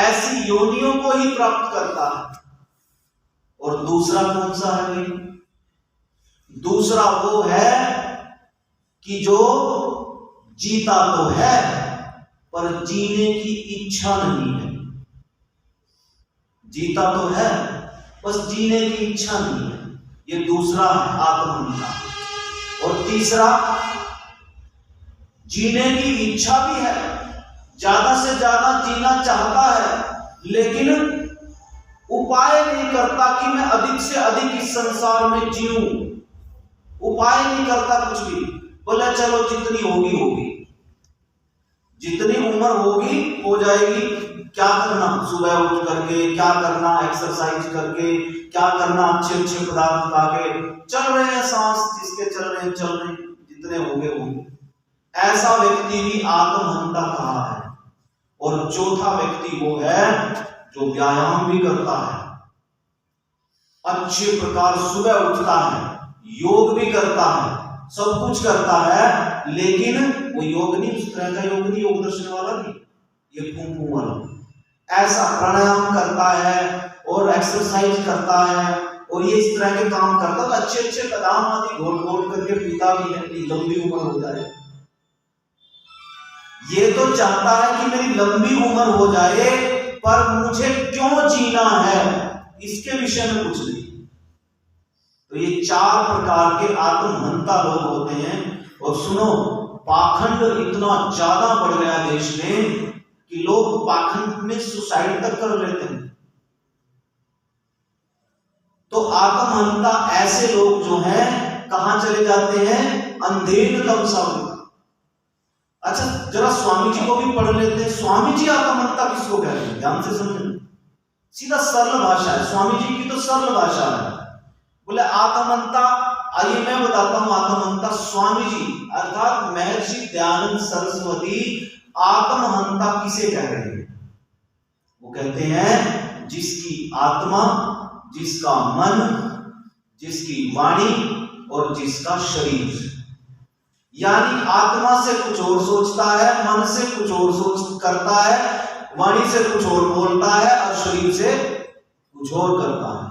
ऐसी योनियों को ही प्राप्त करता है। और दूसरा कौन सा है भाई? दूसरा वो है कि जो जीता तो है पर जीने की इच्छा नहीं है। जीता तो है बस जीने की इच्छा नहीं है, ये दूसरा है आत्महंता। और तीसरा, जीने की इच्छा भी है, ज्यादा से ज्यादा जीना चाहता है, लेकिन उपाय नहीं करता कि मैं अधिक से अधिक इस संसार में जीऊं। उपाय नहीं करता कुछ भी, बोले चलो जितनी होगी होगी, जितनी उम्र होगी हो जाएगी। क्या करना, सुबह उठ करके क्या करना, एक्सरसाइज करके क्या करना, अच्छे अच्छे पदार्थ खा के चल रहे हैं, सांस जिसके चल रहे हैं चल रहे हैं, जितने होंगे होंगे। ऐसा व्यक्ति भी आत्महंता कहा है। और चौथा व्यक्ति वो है जो व्यायाम भी करता है, अच्छे प्रकार सुबह उठता है, योग भी करता है, सब कुछ करता है, लेकिन वो योग नहीं, उस तरह का योग नहीं, योग दर्शन वाला नहीं, ये फूंफू वाला। ऐसा प्राणायाम करता है और एक्सरसाइज करता है और ये इस तरह के काम करता है, अच्छे अच्छे बादाम आदि घोट घोट करके पीता भी है, लंबी उम्र हो जाए। ये तो चाहता है कि मेरी लंबी उम्र हो जाए, पर मुझे क्यों जीना है इसके विषय में कुछ नहीं। तो ये 4 प्रकार के आत्महंता लोग होते हैं। और सुनो, पाखंड इतना ज्यादा बढ़ गया देश में कि लोग पाखंड में सुसाइड तक कर लेते हैं। तो आत्महंता ऐसे लोग जो हैं कहां चले जाते हैं? अंधेर तमसा। अच्छा, जरा स्वामी जी को भी पढ़ लेते हैं। स्वामी जी आत्महंता किसको कह रहे हैं? ध्यान से समझना, सीधा सरल भाषा है, स्वामी जी की तो सरल भाषा है। बोले आत्महंता, आइए मैं बताता हूं आत्महंता। स्वामी जी अर्थात महर्षि दयानंद सरस्वती आत्महंता किसे कह रहे हैं? वो कहते हैं जिसकी आत्मा, जिसका मन, जिसकी वाणी और जिसका शरीर, यानी आत्मा से कुछ और सोचता है, मन से कुछ और सोच करता है, वाणी से कुछ और बोलता है और शरीर से कुछ और करता है।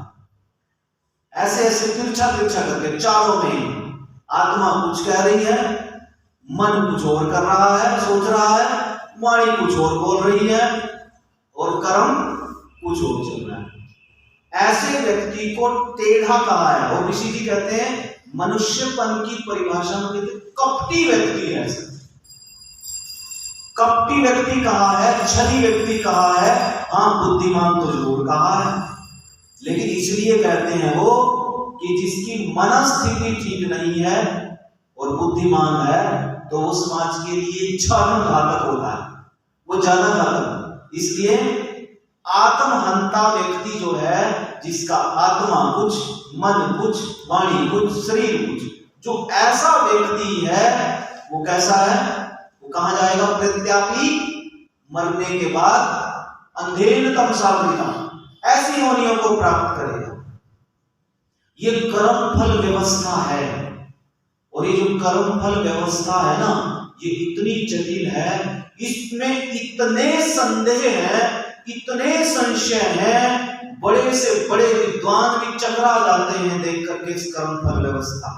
ऐसे ऐसे तिरछा तिरछा करके चारों में आत्मा कुछ कह रही है, मन कुछ और कर रहा है, सोच रहा है, वाणी कुछ और बोल रही है और कर्म कुछ और चल रहा है। ऐसे व्यक्ति को टेढ़ा कहा है। और ऋषि जी कहते हैं मनुष्यपन की परिभाषा में कहते कपटी व्यक्ति है। कपटी व्यक्ति कहा है, छली व्यक्ति कहा है, हाँ बुद्धिमान तो जरूर कहा है, लेकिन इसलिए कहते हैं वो कि जिसकी मनस्थिति ठीक नहीं है और बुद्धिमान है तो वो समाज के लिए ज्यादा घातक होता है, वो ज्यादा घातक। इसलिए आत्महंता व्यक्ति जो है, जिसका आत्मा कुछ, मन कुछ, वाणी कुछ, शरीर कुछ, जो ऐसा व्यक्ति है वो कैसा है? वो कहां जाएगा? प्रत्यापी, मरने के बाद अंधेर तमसावृता, ऐसी योनियों को प्राप्त करेगा। ये कर्म फल व्यवस्था है। और ये जो कर्म फल व्यवस्था है ना, ये इतनी जटिल है, इसमें इतने संदेह हैं, इतने संशय हैं, बड़े से बड़े विद्वान भी चकरा जाते हैं देख करके इस कर्म फल व्यवस्था।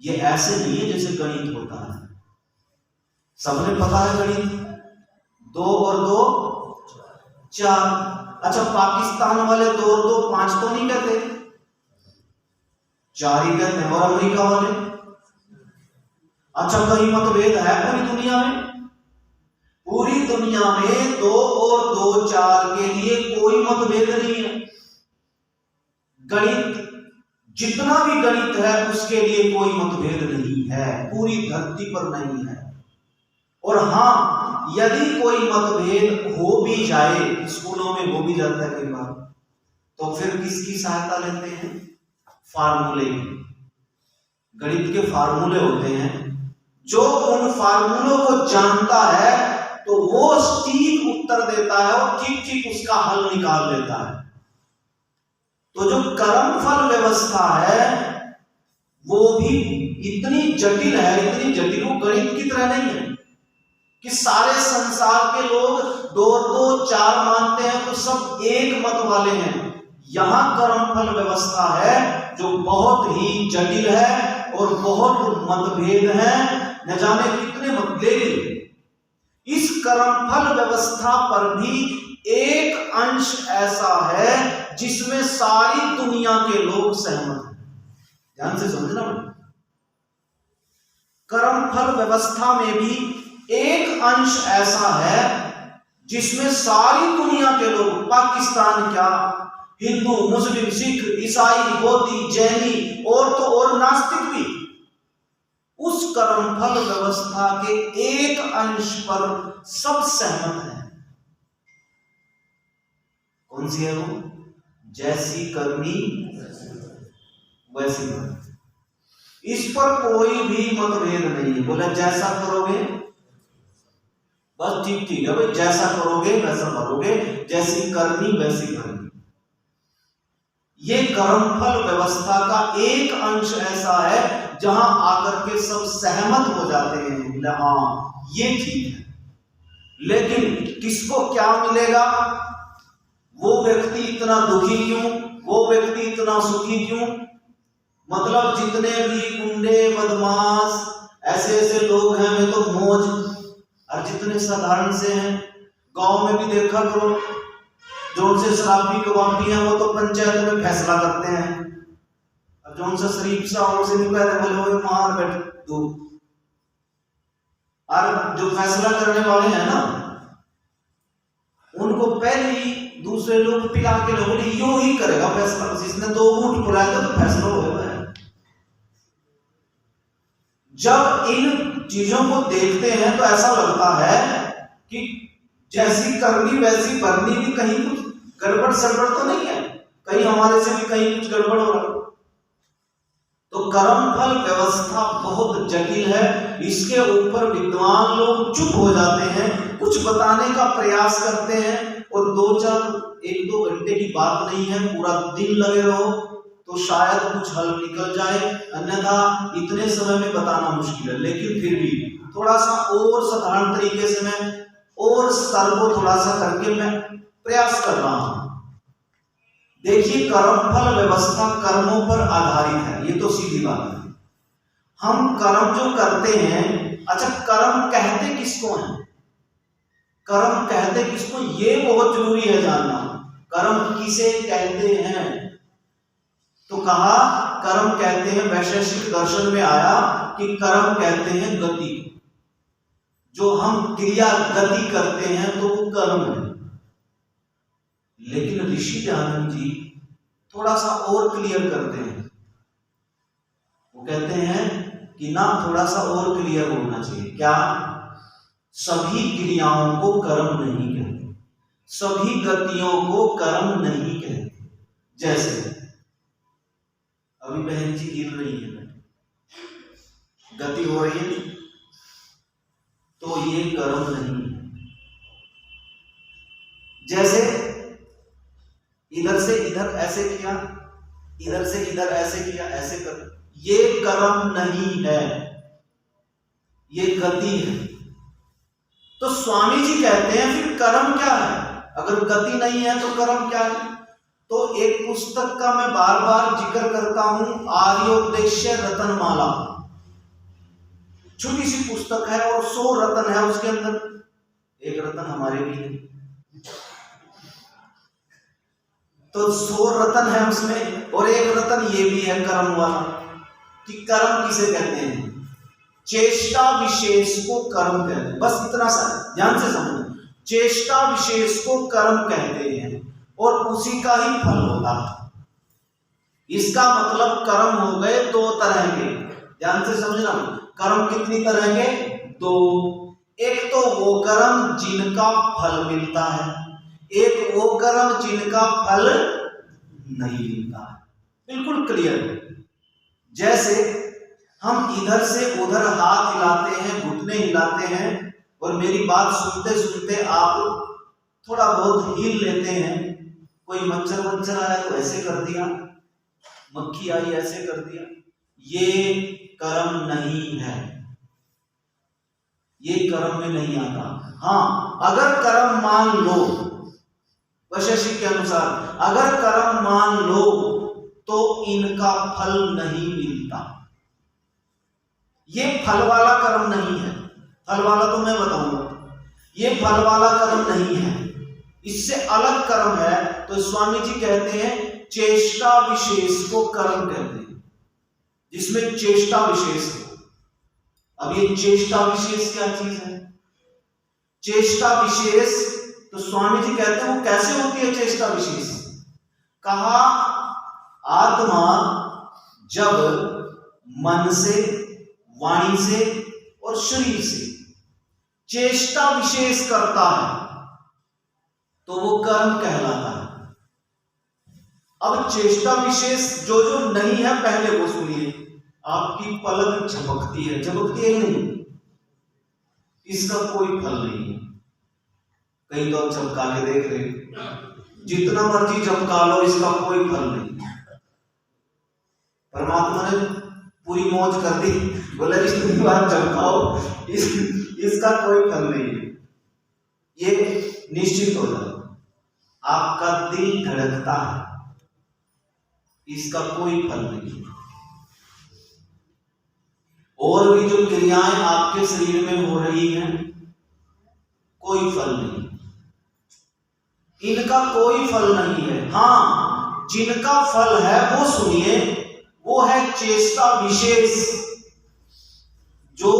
ये ऐसे नहीं है जैसे गणित होता है। सबने पता है गणित, 2 और 2 4। अच्छा, पाकिस्तान वाले 2 और 2 5 तो नहीं कहते, 4 ही कहते हैं। और अमेरिका वाले, अच्छा कहीं मतभेद है पूरी दुनिया में? पूरी दुनिया में 2 और 2 4 के लिए कोई मतभेद नहीं है। गणित, जितना भी गणित है उसके लिए कोई मतभेद नहीं है, पूरी धरती पर नहीं है। और हाँ, यदि कोई मतभेद हो भी जाए, स्कूलों में हो भी जाता है कई बार, तो फिर किसकी सहायता लेते हैं? फार्मूले की। गणित के फार्मूले होते हैं, जो उन फार्मूलों को जानता है तो वो ठीक उत्तर देता है और ठीक ठीक उसका हल निकाल लेता है। तो जो कर्मफल व्यवस्था है वो भी इतनी जटिल है, इतनी जटिल, वो गणित की तरह नहीं है कि सारे संसार के लोग 2-2 4 मानते हैं तो सब एक मत वाले हैं। यहां कर्मफल व्यवस्था है जो बहुत ही जटिल है और बहुत मतभेद है, न जाने कितने मत। लेकिन इस कर्मफल व्यवस्था पर भी एक अंश ऐसा है जिसमें सारी दुनिया के लोग सहमत हैं। ध्यान से समझना, कर्मफल व्यवस्था में भी एक अंश ऐसा है जिसमें सारी दुनिया के लोग, पाकिस्तान क्या, हिंदू, मुस्लिम, सिख, ईसाई, बौद्ध, जैनी और तो और नास्तिक भी, उस कर्मफल व्यवस्था के एक अंश पर सब सहमत हैं। कौन सी है वो? जैसी करनी वैसी करनी। इस पर कोई भी मतभेद नहीं है। बोले जैसा करोगे बस ठीक ठीक है भाई, जैसा करोगे वैसा करोगे, जैसी करनी वैसी करनी। ये कर्मफल व्यवस्था का एक अंश ऐसा है जहां आकर के सब सहमत हो जाते हैं, बोले हाँ ये ठीक है। लेकिन किसको क्या मिलेगा? वो व्यक्ति इतना दुखी क्यों, वो व्यक्ति इतना सुखी क्यों? मतलब जितने भी गुंडे, बदमाश, ऐसे ऐसे लोग हैं वे तो मौज, और जितने साधारण से हैं, गांव में भी देखा करो, जो उनसे शराबी कबाबी हैं वो तो पंचायत में फैसला करते हैं, और जो उनसे शरीफ सा उनसे नहीं कहते बोले वो मार बैठ दो। और जो फैसला करने वाले हैं ना, उनको पहले ही दूसरे लोग पिला के लोग यूं ही करेगा फैसला, जिसने 2 घूंट पिलाएगा तो फैसला होगा। जब इन चीजों को देखते हैं तो ऐसा लगता है कि जैसी करनी वैसी भरनी, भी कहीं कुछ गड़बड़ सड़बड़ तो नहीं है, कहीं हमारे से भी कहीं कुछ गड़बड़ हो रहा। तो कर्मफल व्यवस्था बहुत जटिल है, इसके ऊपर विद्वान लोग चुप हो जाते हैं, कुछ बताने का प्रयास करते हैं और 1-2 घंटे की बात नहीं है, पूरा दिन लगे रहो तो शायद कुछ हल निकल जाए, अन्यथा इतने समय में बताना मुश्किल है। लेकिन फिर भी थोड़ा सा और साधारण तरीके से मैं और स्तर को थोड़ा सा करके मैं प्रयास कर रहा हूं। देखिए, कर्मफल व्यवस्था कर्मों पर आधारित है, ये तो सीधी बात है। हम कर्म जो करते हैं, अच्छा कर्म कहते किसको हैं? कर्म कहते किसको, ये बहुत जरूरी है जानना। कर्म किसे कहते हैं? तो कहा कर्म कहते हैं, वैशेषिक दर्शन में आया कि कर्म कहते हैं गति, जो हम क्रिया गति करते हैं तो वो कर्म है। लेकिन ऋषि दयानंद जी थोड़ा सा और क्लियर करते हैं, वो कहते हैं कि ना थोड़ा सा और क्लियर होना चाहिए। क्या? सभी क्रियाओं को कर्म नहीं कहते, सभी गतियों को कर्म नहीं कहते। जैसे अभी बहन जी गिर रही है, गति हो रही है, तो ये कर्म नहीं है। जैसे इधर से इधर ऐसे किया, इधर से इधर ऐसे किया, ऐसे कर, ये कर्म नहीं है, ये गति है। तो स्वामी जी कहते हैं फिर कर्म क्या है? अगर गति नहीं है तो कर्म क्या है? तो एक पुस्तक का मैं बार बार जिक्र करता हूं, आर्योपदेश्य रतनमाला, छोटी सी पुस्तक है और 100 रतन है उसके अंदर, एक रतन हमारे भी है, तो 100 रतन है उसमें, और एक रतन ये भी है कर्म वाला। कि कर्म किसे कहते हैं? चेष्टा विशेष को कर्म कहते हैं। बस इतना सा ध्यान से समझो, चेष्टा विशेष को कर्म कहते हैं और उसी का ही फल होता है। इसका मतलब कर्म हो गए 2 तरह के, ध्यान से समझना। कर्म कितनी तरह के? 2। एक तो वो कर्म जिनका फल मिलता है, एक वो कर्म जिनका फल नहीं मिलता है। बिल्कुल क्लियर। जैसे हम इधर से उधर हाथ हिलाते हैं, घुटने हिलाते हैं, और मेरी बात सुनते सुनते आप थोड़ा बहुत हिल लेते हैं। कोई मच्छर आया तो ऐसे कर दिया, मक्खी आई ऐसे कर दिया। ये कर्म नहीं है, ये कर्म में नहीं आता। हाँ, अगर कर्म मान लो, वैशेषिक के अनुसार अगर कर्म मान लो तो इनका फल नहीं मिलता। ये फल वाला कर्म नहीं है। फल वाला तो मैं बताऊंगा, ये फल वाला कर्म नहीं है, इससे अलग कर्म है। तो स्वामी जी कहते हैं चेष्टा विशेष को कर्म कहते हैं, जिसमें चेष्टा विशेष है। अब ये चेष्टा विशेष क्या चीज है? चेष्टा विशेष, तो स्वामी जी कहते हैं वो कैसे होती है चेष्टा विशेष? कहा आत्मा जब मन से, वाणी से और शरीर से चेष्टा विशेष करता है तो वो कर्म कहलाता है। अब चेष्टा विशेष जो जो नहीं है पहले वो सुनिए। आपकी पलक झपकती है, झपकती है नहीं, इसका कोई फल नहीं है। कहीं तो आप झपका के देख रहे, जितना मर्जी झपका लो, इसका कोई फल नहीं। परमात्मा ने पूरी मौज कर दी, बोला जितनी बार झपकाओ इसका कोई फल नहीं है। ये निश्चित हो जाए। आपका दिल धड़कता है, इसका कोई फल नहीं। और भी जो क्रियाएं आपके शरीर में हो रही हैं, कोई फल नहीं, इनका कोई फल नहीं है। हाँ, जिनका फल है वो सुनिए, वो है चेष्टा विशेष, जो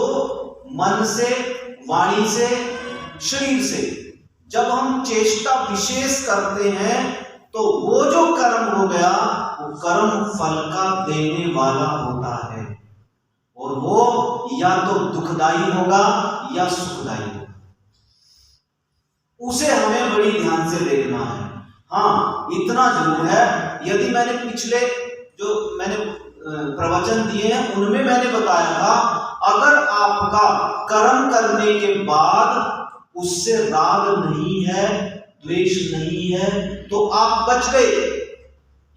मन से, वाणी से, शरीर से जब हम चेष्टा विशेष करते हैं तो वो जो कर्म हो गया वो कर्म फल का देने वाला होता है, और वो या तो दुखदाई होगा या सुखदाई होगा। उसे हमें बड़ी ध्यान से देखना है। हाँ, इतना जरूर है, यदि मैंने पिछले जो मैंने प्रवचन दिए हैं उनमें मैंने बताया था, अगर आपका कर्म करने के बाद उससे राग नहीं है, द्वेष नहीं है, तो आप बच गए।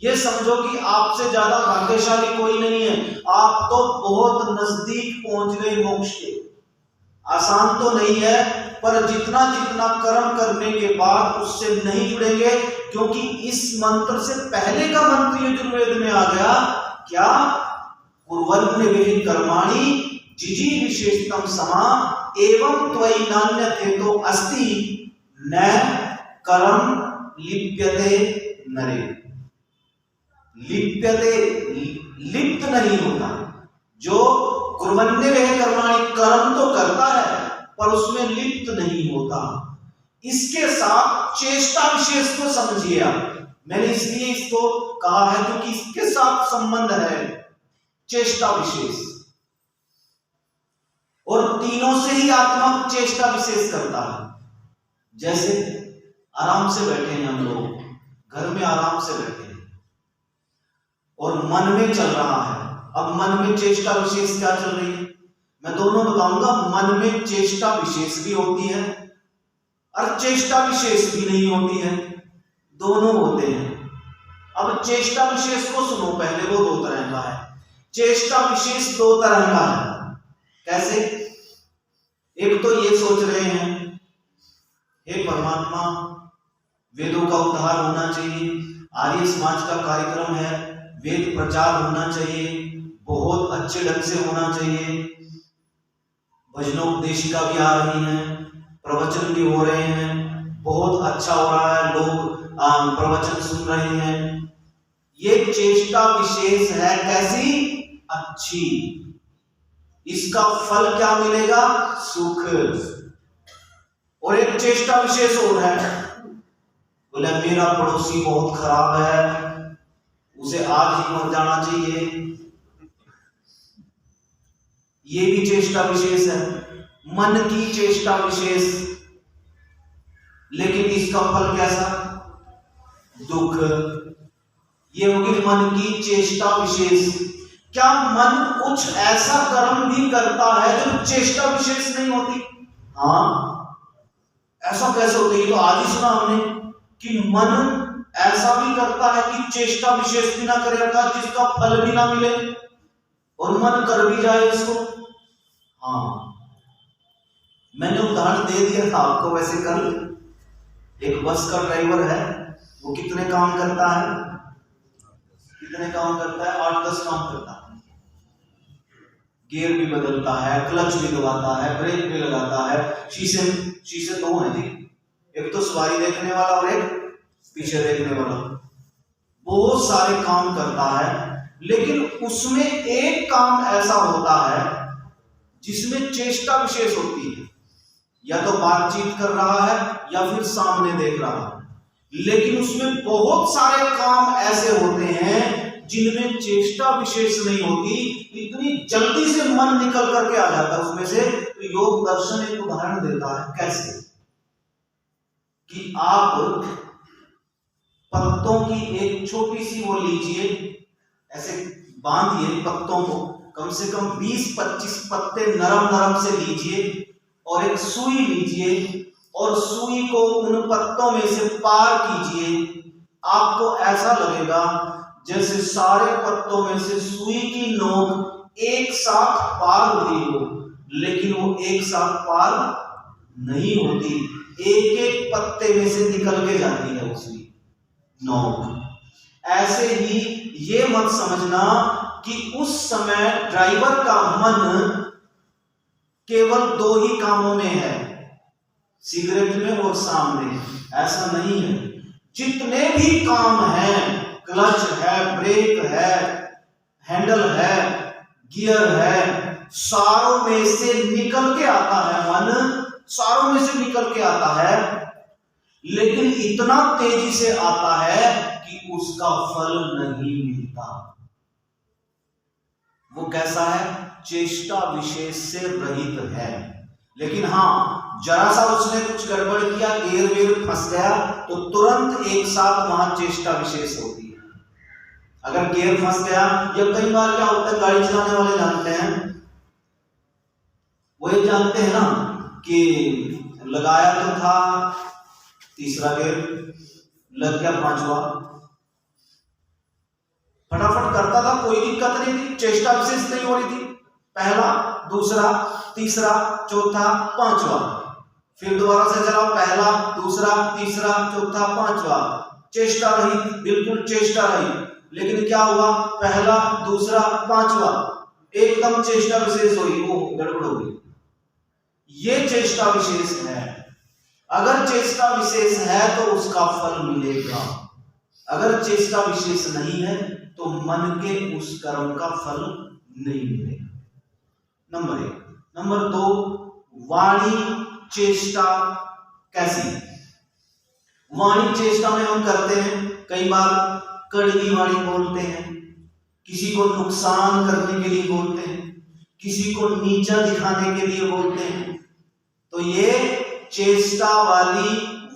ये समझो कि आपसे ज्यादा भाग्यशाली कोई नहीं है, आप तो बहुत नजदीक पहुंच गए मोक्ष के। आसान तो नहीं है, पर जितना जितना कर्म करने के बाद उससे नहीं जुड़ेंगे, क्योंकि इस मंत्र से पहले का मंत्र यजुर्वेद में आ गया क्या? कुर्वन्नवे कर्माणि जिजी विशेषतम समा एवं त्वयि नान्यते तो अस्ति न कर्म लिप्यते नरे। लिप्यते, लिप्त नहीं होता। जो कुर्वन्नवे कर्माणि, कर्म तो करता है पर उसमें लिप्त नहीं होता। इसके साथ चेष्टा विशेष को समझिए आप। मैंने इसलिए इसको कहा है क्योंकि इसके साथ संबंध है चेष्टा विशेष, और तीनों से ही आत्मा चेष्टा विशेष करता है। जैसे आराम से बैठे हैं हम लोग, घर में आराम से बैठे हैं और मन में चल रहा है। अब मन में चेष्टा विशेष क्या चल रही है मैं दोनों बताऊंगा। मन में चेष्टा विशेष भी होती है और चेष्टा विशेष भी नहीं होती है, दोनों होते हैं। अब चेष्टा विशेष को सुनो पहले, वो दो तरह का है। चेष्टा विशेष दो तरह का है। कैसे? एक तो ये सोच रहे हैं, हे परमात्मा, वेदों का उद्धार होना चाहिए, आर्य समाज का कार्यक्रम है, वेद प्रचार होना चाहिए, बहुत अच्छे ढंग से होना चाहिए, भजनोपदेशिका भी आ रही हैं, प्रवचन भी हो रहे हैं, बहुत अच्छा हो रहा है, लोग प्रवचन सुन रहे हैं। ये चेष्टा विशेष है। कैसी? अच्छी। इसका फल क्या मिलेगा? सुख। और एक चेष्टा विशेष और है, बोले मेरा पड़ोसी बहुत खराब है, उसे आज ही मर जाना चाहिए। ये भी चेष्टा विशेष है, मन की चेष्टा विशेष। लेकिन इसका फल कैसा? दुख। ये होगी मन की चेष्टा विशेष। क्या मन कुछ ऐसा कर्म भी करता है जो चेष्टा विशेष नहीं होती? हाँ, ऐसा कैसे होता है? ये तो आज ही सुना हमने कि मन ऐसा भी करता है कि चेष्टा विशेष भी ना करे, अर्थात जिसका फल भी ना मिले और मन कर भी जाए उसको। हाँ, मैंने उदाहरण दे दिया था आपको वैसे कल। एक बस का ड्राइवर है, वो कितने काम करता है? कितने काम करता है? 8-10 काम करता है। गियर भी बदलता है, क्लच भी दबाता है, ब्रेक भी लगाता है। शीशे दो हैं जी, एक तो सवारी देखने वाला और एक पीछे देखने वाला। बहुत सारे काम करता है, लेकिन उसमें एक काम ऐसा होता है जिसमें चेष्टा विशेष होती है। या तो बातचीत कर रहा है या फिर सामने देख रहा है, लेकिन उसमें बहुत सारे काम ऐसे होते हैं जिनमें चेष्टा विशेष नहीं होती। इतनी जल्दी से मन निकल करके आ जाता है उसमें से। तो योग दर्शन एक उदाहरण देता है कैसे कि आप पत्तों की एक छोटी सी वो लीजिए, ऐसे बांधिए पत्तों को, कम से कम 20-25 पत्ते नरम नरम से लीजिए और एक सुई लीजिए और सुई को उन पत्तों में से पार कीजिए। आपको ऐसा लगेगा जैसे सारे पत्तों में से सुई की नोक एक साथ पार हुई हो, लेकिन वो एक साथ पार नहीं होती। एक एक पत्ते में से निकल के जाती है वो सुई नोक। ऐसे ही ये मत समझना कि उस समय ड्राइवर का मन केवल 2 ही कामों में है, सिगरेट में और सामने। ऐसा नहीं है, जितने भी काम हैं, क्लच है, ब्रेक है, हैंडल है, गियर है, सारों में से निकल के आता है मन, सारों में से निकल के आता है, लेकिन इतना तेजी से आता है कि उसका फल नहीं मिलता। वो कैसा है? चेष्टा विशेष से रहित है। लेकिन हाँ, जरा सा उसने कुछ गड़बड़ किया, गियर वेयर फंस गया, तो तुरंत एक साथ वहां चेष्टा विशेष होती है। अगर गियर फंस गया, या कई बार क्या होता है, गाड़ी चलाने वाले जानते हैं, वो ये जानते हैं ना कि लगाया तो था तीसरा गियर, लग गया 5वां, फटाफट करता था, कोई दिक्कत नहीं थी, चेष्टा विशेष नहीं हो रही थी। पहला, दूसरा, तीसरा, चौथा, 5वां, फिर दोबारा से चला, पहला, दूसरा, तीसरा, चौथा, 5वां, चेष्टा रही, बिल्कुल चेष्टा रही। लेकिन क्या हुआ? पहला, दूसरा, 5वां, एकदम चेष्टा विशेष हुई, वो गड़बड़ हो गई। ये चेष्टा विशेष है। अगर चेष्टा विशेष है तो उसका फल मिलेगा, अगर चेष्टा विशेष नहीं है तो मन के उस कर्म का फल नहीं मिलेगा। नंबर 1। नंबर 2, वाणी चेष्टा कैसी? वाणी चेष्टा में हम करते हैं, कई बार कड़वी वाणी बोलते हैं, किसी को नुकसान करने के लिए बोलते हैं, किसी को नीचा दिखाने के लिए बोलते हैं। तो ये चेष्टा वाली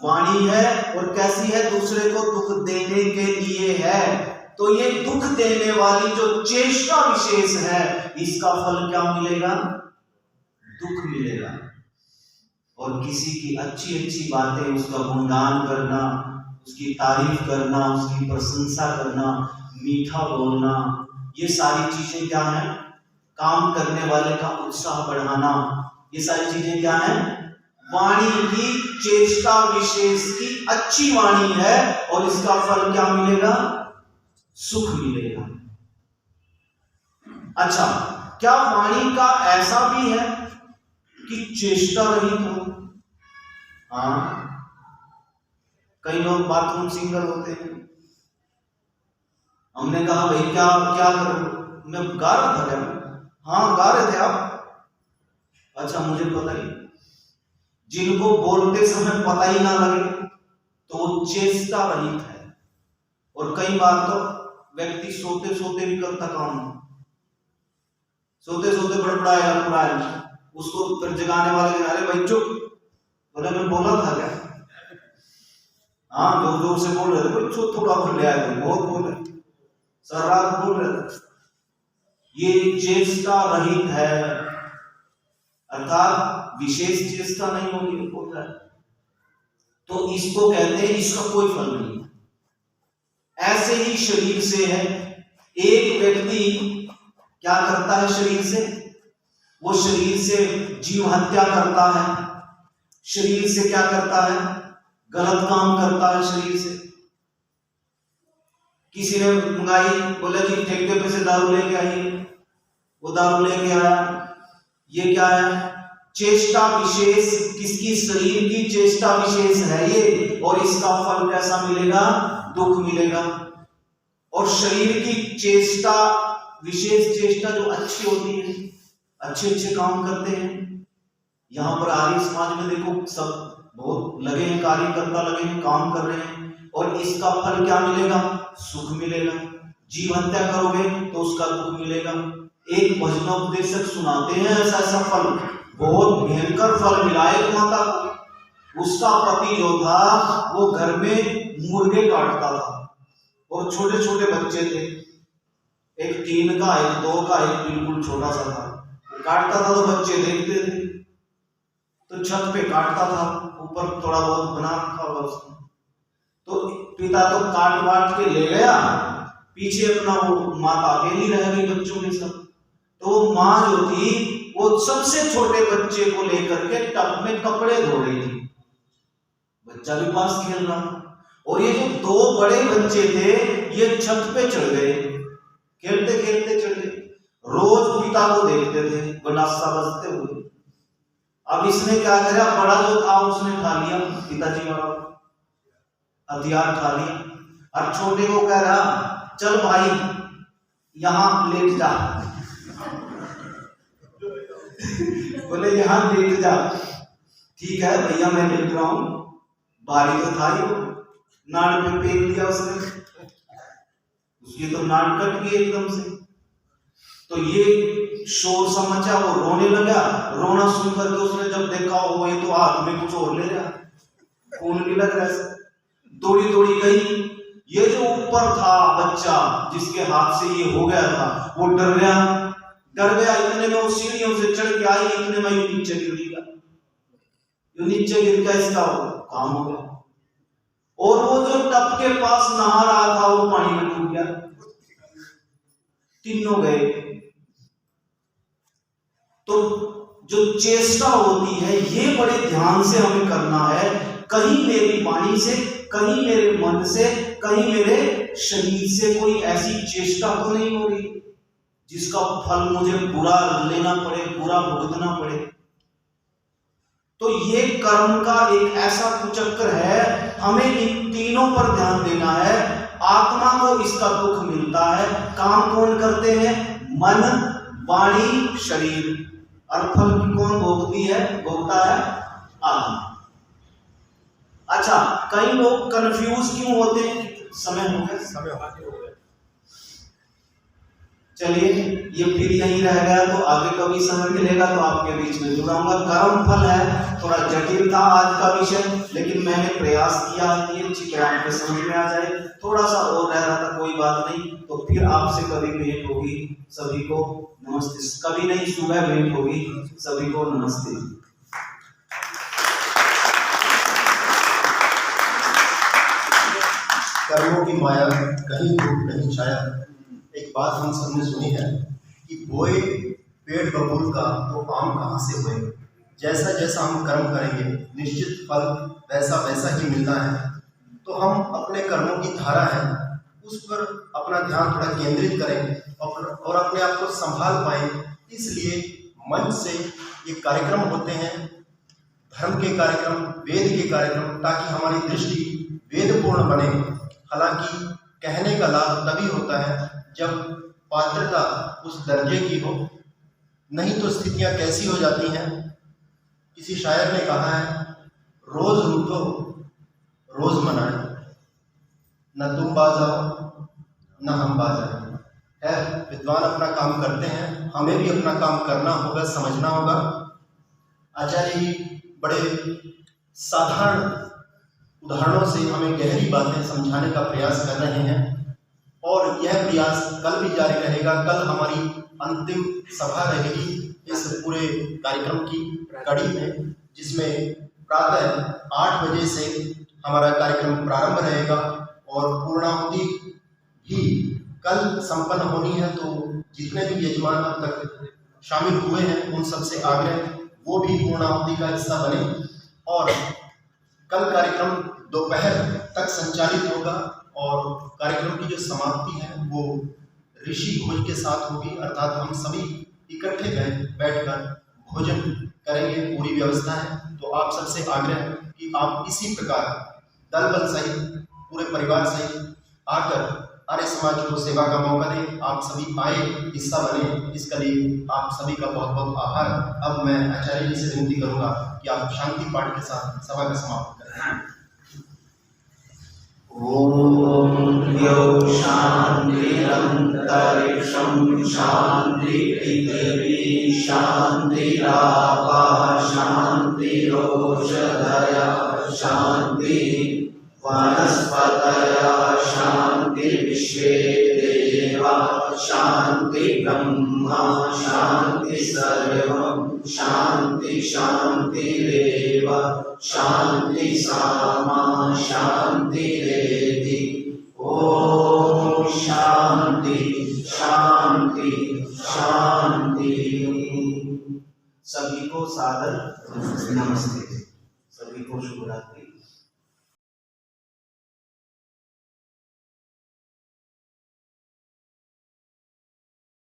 वाणी है। और कैसी है? दूसरे को दुख देने के लिए है। तो ये दुख देने वाली जो चेष्टा विशेष है, इसका फल क्या मिलेगा? दुख मिलेगा। और किसी की अच्छी अच्छी बातें, उसका गुणगान करना, उसकी तारीफ करना, उसकी प्रशंसा करना, मीठा बोलना, ये सारी चीजें क्या है? काम करने वाले का उत्साह बढ़ाना, ये सारी चीजें क्या है? वाणी की चेष्टा विशेष की अच्छी वाणी है। और इसका फल क्या मिलेगा? सुख मिलेगा। अच्छा, क्या वाणी का ऐसा भी है कि चेष्टा रहित हो? हाँ, कई लोग बाथरूम सिंगर होते हैं। हमने कहा भाई क्या क्या करो? मैं गा रहा था। क्या? हाँ, गा रहे थे आप? अच्छा, मुझे पता ही। जिनको बोलते समय पता ही ना लगे तो वो चेष्टा रहित है। और कई बार तो व्यक्ति सोते सोते भी करता काम, सोते सोते बड़बड़ाएगा, उसको फिर जगाने वाले, अरे भाई चुप, बोले मैं बोला था क्या? हाँ, जोर जोर से बोल रहे थे, थोड़ा बोल ले आए थे, बहुत बोल रहे, सारा रात बोल रहे थे। ये चेष्टा रहित है, अर्थात विशेष चेष्टा नहीं होता है, तो इसको कहते हैं इसका कोई फल नहीं है। ऐसे ही शरीर से है, एक व्यक्ति क्या करता है शरीर से, वो शरीर से जीव हत्या करता है, शरीर से क्या करता है, गलत काम करता है शरीर से। किसी ने मंगाई, बोला जी ठेके पे से दारू लेके आइए, वो दारू लेके आया, ये क्या है, चेष्टा विशेष, किसकी, शरीर की चेष्टा विशेष है ये, और इसका फल कैसा मिलेगा, दुख मिलेगा। और शरीर की चेष्टा विशेष चेष्टा जो अच्छी होती है, अच्छे अच्छे काम करते हैं। यहाँ पर आर्य समाज में देखो सब बहुत लगे हैं, कार्यकर्ता लगे हैं, काम कर रहे हैं, और इसका फल क्या मिलेगा, सुख मिलेगा। जीव हत्या करोगे तो उसका दुख मिलेगा। एक भजनोपदेशक सुनाते हैं ऐसा ऐसा फल, बहुत भयंकर फल मिला एक माता को। उसका पति जो था वो घर में मुर्गे काटता था, और छोटे छोटे बच्चे थे, एक 3 का, एक 2 का, एक बिल्कुल छोटा सा था। काटता था तो बच्चे देखते थे, तो छत पे काटता था, ऊपर थोड़ा बहुत बना रखा होगा उसने। तो पिता तो काट वाट के ले गया, पीछे अपना वो माता अकेली रह गई बच्चों के साथ। तो वो माँ जो थी वो सबसे छोटे बच्चे को लेकर के टब में कपड़े धो रही थी, बच्चा भी पास खेल रहा था, और ये जो 2 बड़े बच्चे थे ये छत पे चढ़ गए, खेलते खेलते चढ़ गए। रोज पिता को देखते थे गंडासा बजते हुए। अब इसने क्या किया, बड़ा जो था उसने खा लिया, पिताजी वाला हथियार खा लिया, और छोटे को कह रहा चल भाई यहां लेट जा बोले यहां लेट जा। ठीक है भैया मैं लेट रहा हूं, भारी तो था ही, वो नाड़ पे फेंक दिया उसने, उसकी तो नाड़ कट गई एकदम से। तो ये शोर सा मचा, वो रोने लगा, रोना सुन करके उसने जब देखा वो ये तो हाथ में कुछ और ले रहा, खून भी लग रहा है, दौड़ी दौड़ी गई। ये जो ऊपर था बच्चा जिसके हाथ से ये हो गया था, वो डर गया, इतने में वो सीढ़ियों से चढ़ के आई, इतने में ये नीचे गिर गया, नीचे गिर गया, इसका काम हो गया। और वो जो टब के पास नहा रहा था वो पानी में डूब गया, तीनों गए। तो जो चेष्टा होती है ये बड़े ध्यान से हमें करना है, कहीं मेरी वाणी से, कहीं मेरे मन से, कहीं मेरे शरीर से कोई ऐसी चेष्टा तो नहीं हो रही जिसका फल मुझे बुरा लेना पड़े, बुरा भुगतना पड़े। तो ये कर्म का एक ऐसा कुचक्र है, हमें इन तीनों पर ध्यान देना है। आत्मा को इसका दुख मिलता है, काम कौन करते हैं, मन, वाणी, शरीर, और फल कौन भोगती है, भोगता है आत्मा। अच्छा, कई लोग कंफ्यूज क्यों होते हैं, समय हो गया, चलिए ये फिर यहीं रह गया, तो आगे कभी समय मिलेगा तो आपके बीच में जुड़ाऊंगा। कर्म फल है, थोड़ा जटिल था आज का विषय, लेकिन मैंने प्रयास किया कि अच्छी तरह आपके समझ में आ जाए। थोड़ा सा और रह रहा था, कोई बात नहीं, तो फिर आपसे कभी भेंट होगी। सभी को नमस्ते, कभी नहीं सुबह भेंट होगी, सभी को नमस्ते। कर्मों की माया कहीं धूप कहीं छाया। एक बात हम सबने सुनी है कि बोए पेड़ बबूल का तो आम कहाँ से हुए। जैसा जैसा हम कर्म करेंगे निश्चित फल वैसा वैसा ही मिलना है। तो हम अपने कर्मों की धारा है उस पर अपना ध्यान थोड़ा केंद्रित करें और अपने आप को संभाल पाएं। इसलिए मंच से ये कार्यक्रम होते हैं, धर्म के कार्यक्रम, वेद के कार्यक्रम, ताकि हमारी दृष्टि वेदपूर्ण बने। हालांकि कहने का लाभ तभी होता है जब पात्रता उस दर्जे की हो, नहीं तो स्थितियां कैसी हो जाती हैं। किसी शायर ने कहा है, रोज रूठो रोज मनाए, न तुम बाज आओ न हम बाज आए। है विद्वान अपना काम करते हैं, हमें भी अपना काम करना होगा, समझना होगा। आचार्य जी बड़े साधारण उदाहरणों से हमें गहरी बातें समझाने का प्रयास कर रहे हैं और यह प्रयास कल भी जारी रहेगा। कल हमारी अंतिम सभा रहेगी इस पूरे कार्यक्रम की कड़ी में, जिसमें प्रातः 8 बजे से हमारा कार्यक्रम प्रारंभ रहेगा और पूर्णाहुति भी कल संपन्न होनी है। तो जितने भी यजमान अब तक शामिल हुए हैं उन सबसे आग्रह वो भी पूर्णाहुति का हिस्सा बने। और कल कार्यक्रम दोपहर तक संचालित होगा और कार्यक्रम की जो समाप्ति है वो ऋषि भोज के साथ होगी, अर्थात हम सभी इकट्ठे बैठकर भोजन करेंगे, पूरी व्यवस्था है। तो आप सबसे आग्रह है कि आप इसी प्रकार दल बल सहित पूरे परिवार सहित आकर आर्य समाज को सेवा का मौका दें। आप सभी आए, हिस्सा बने, इसके लिए आप सभी का बहुत बहुत आभार। अब मैं आचार्य जी से विनती करूंगा कि आप शांति पाठ के साथ सभा का समाप्त करें। ओम यो शांति अंतरिक्षं शांति पृथिवी शांति आकाश शांति रोषधया शांति वनस्पतयः शांति विश्वे देवा शांति ब्रह्मा शांति सर्वं शांति शांतिरेव शांति सामा शांतिरेव।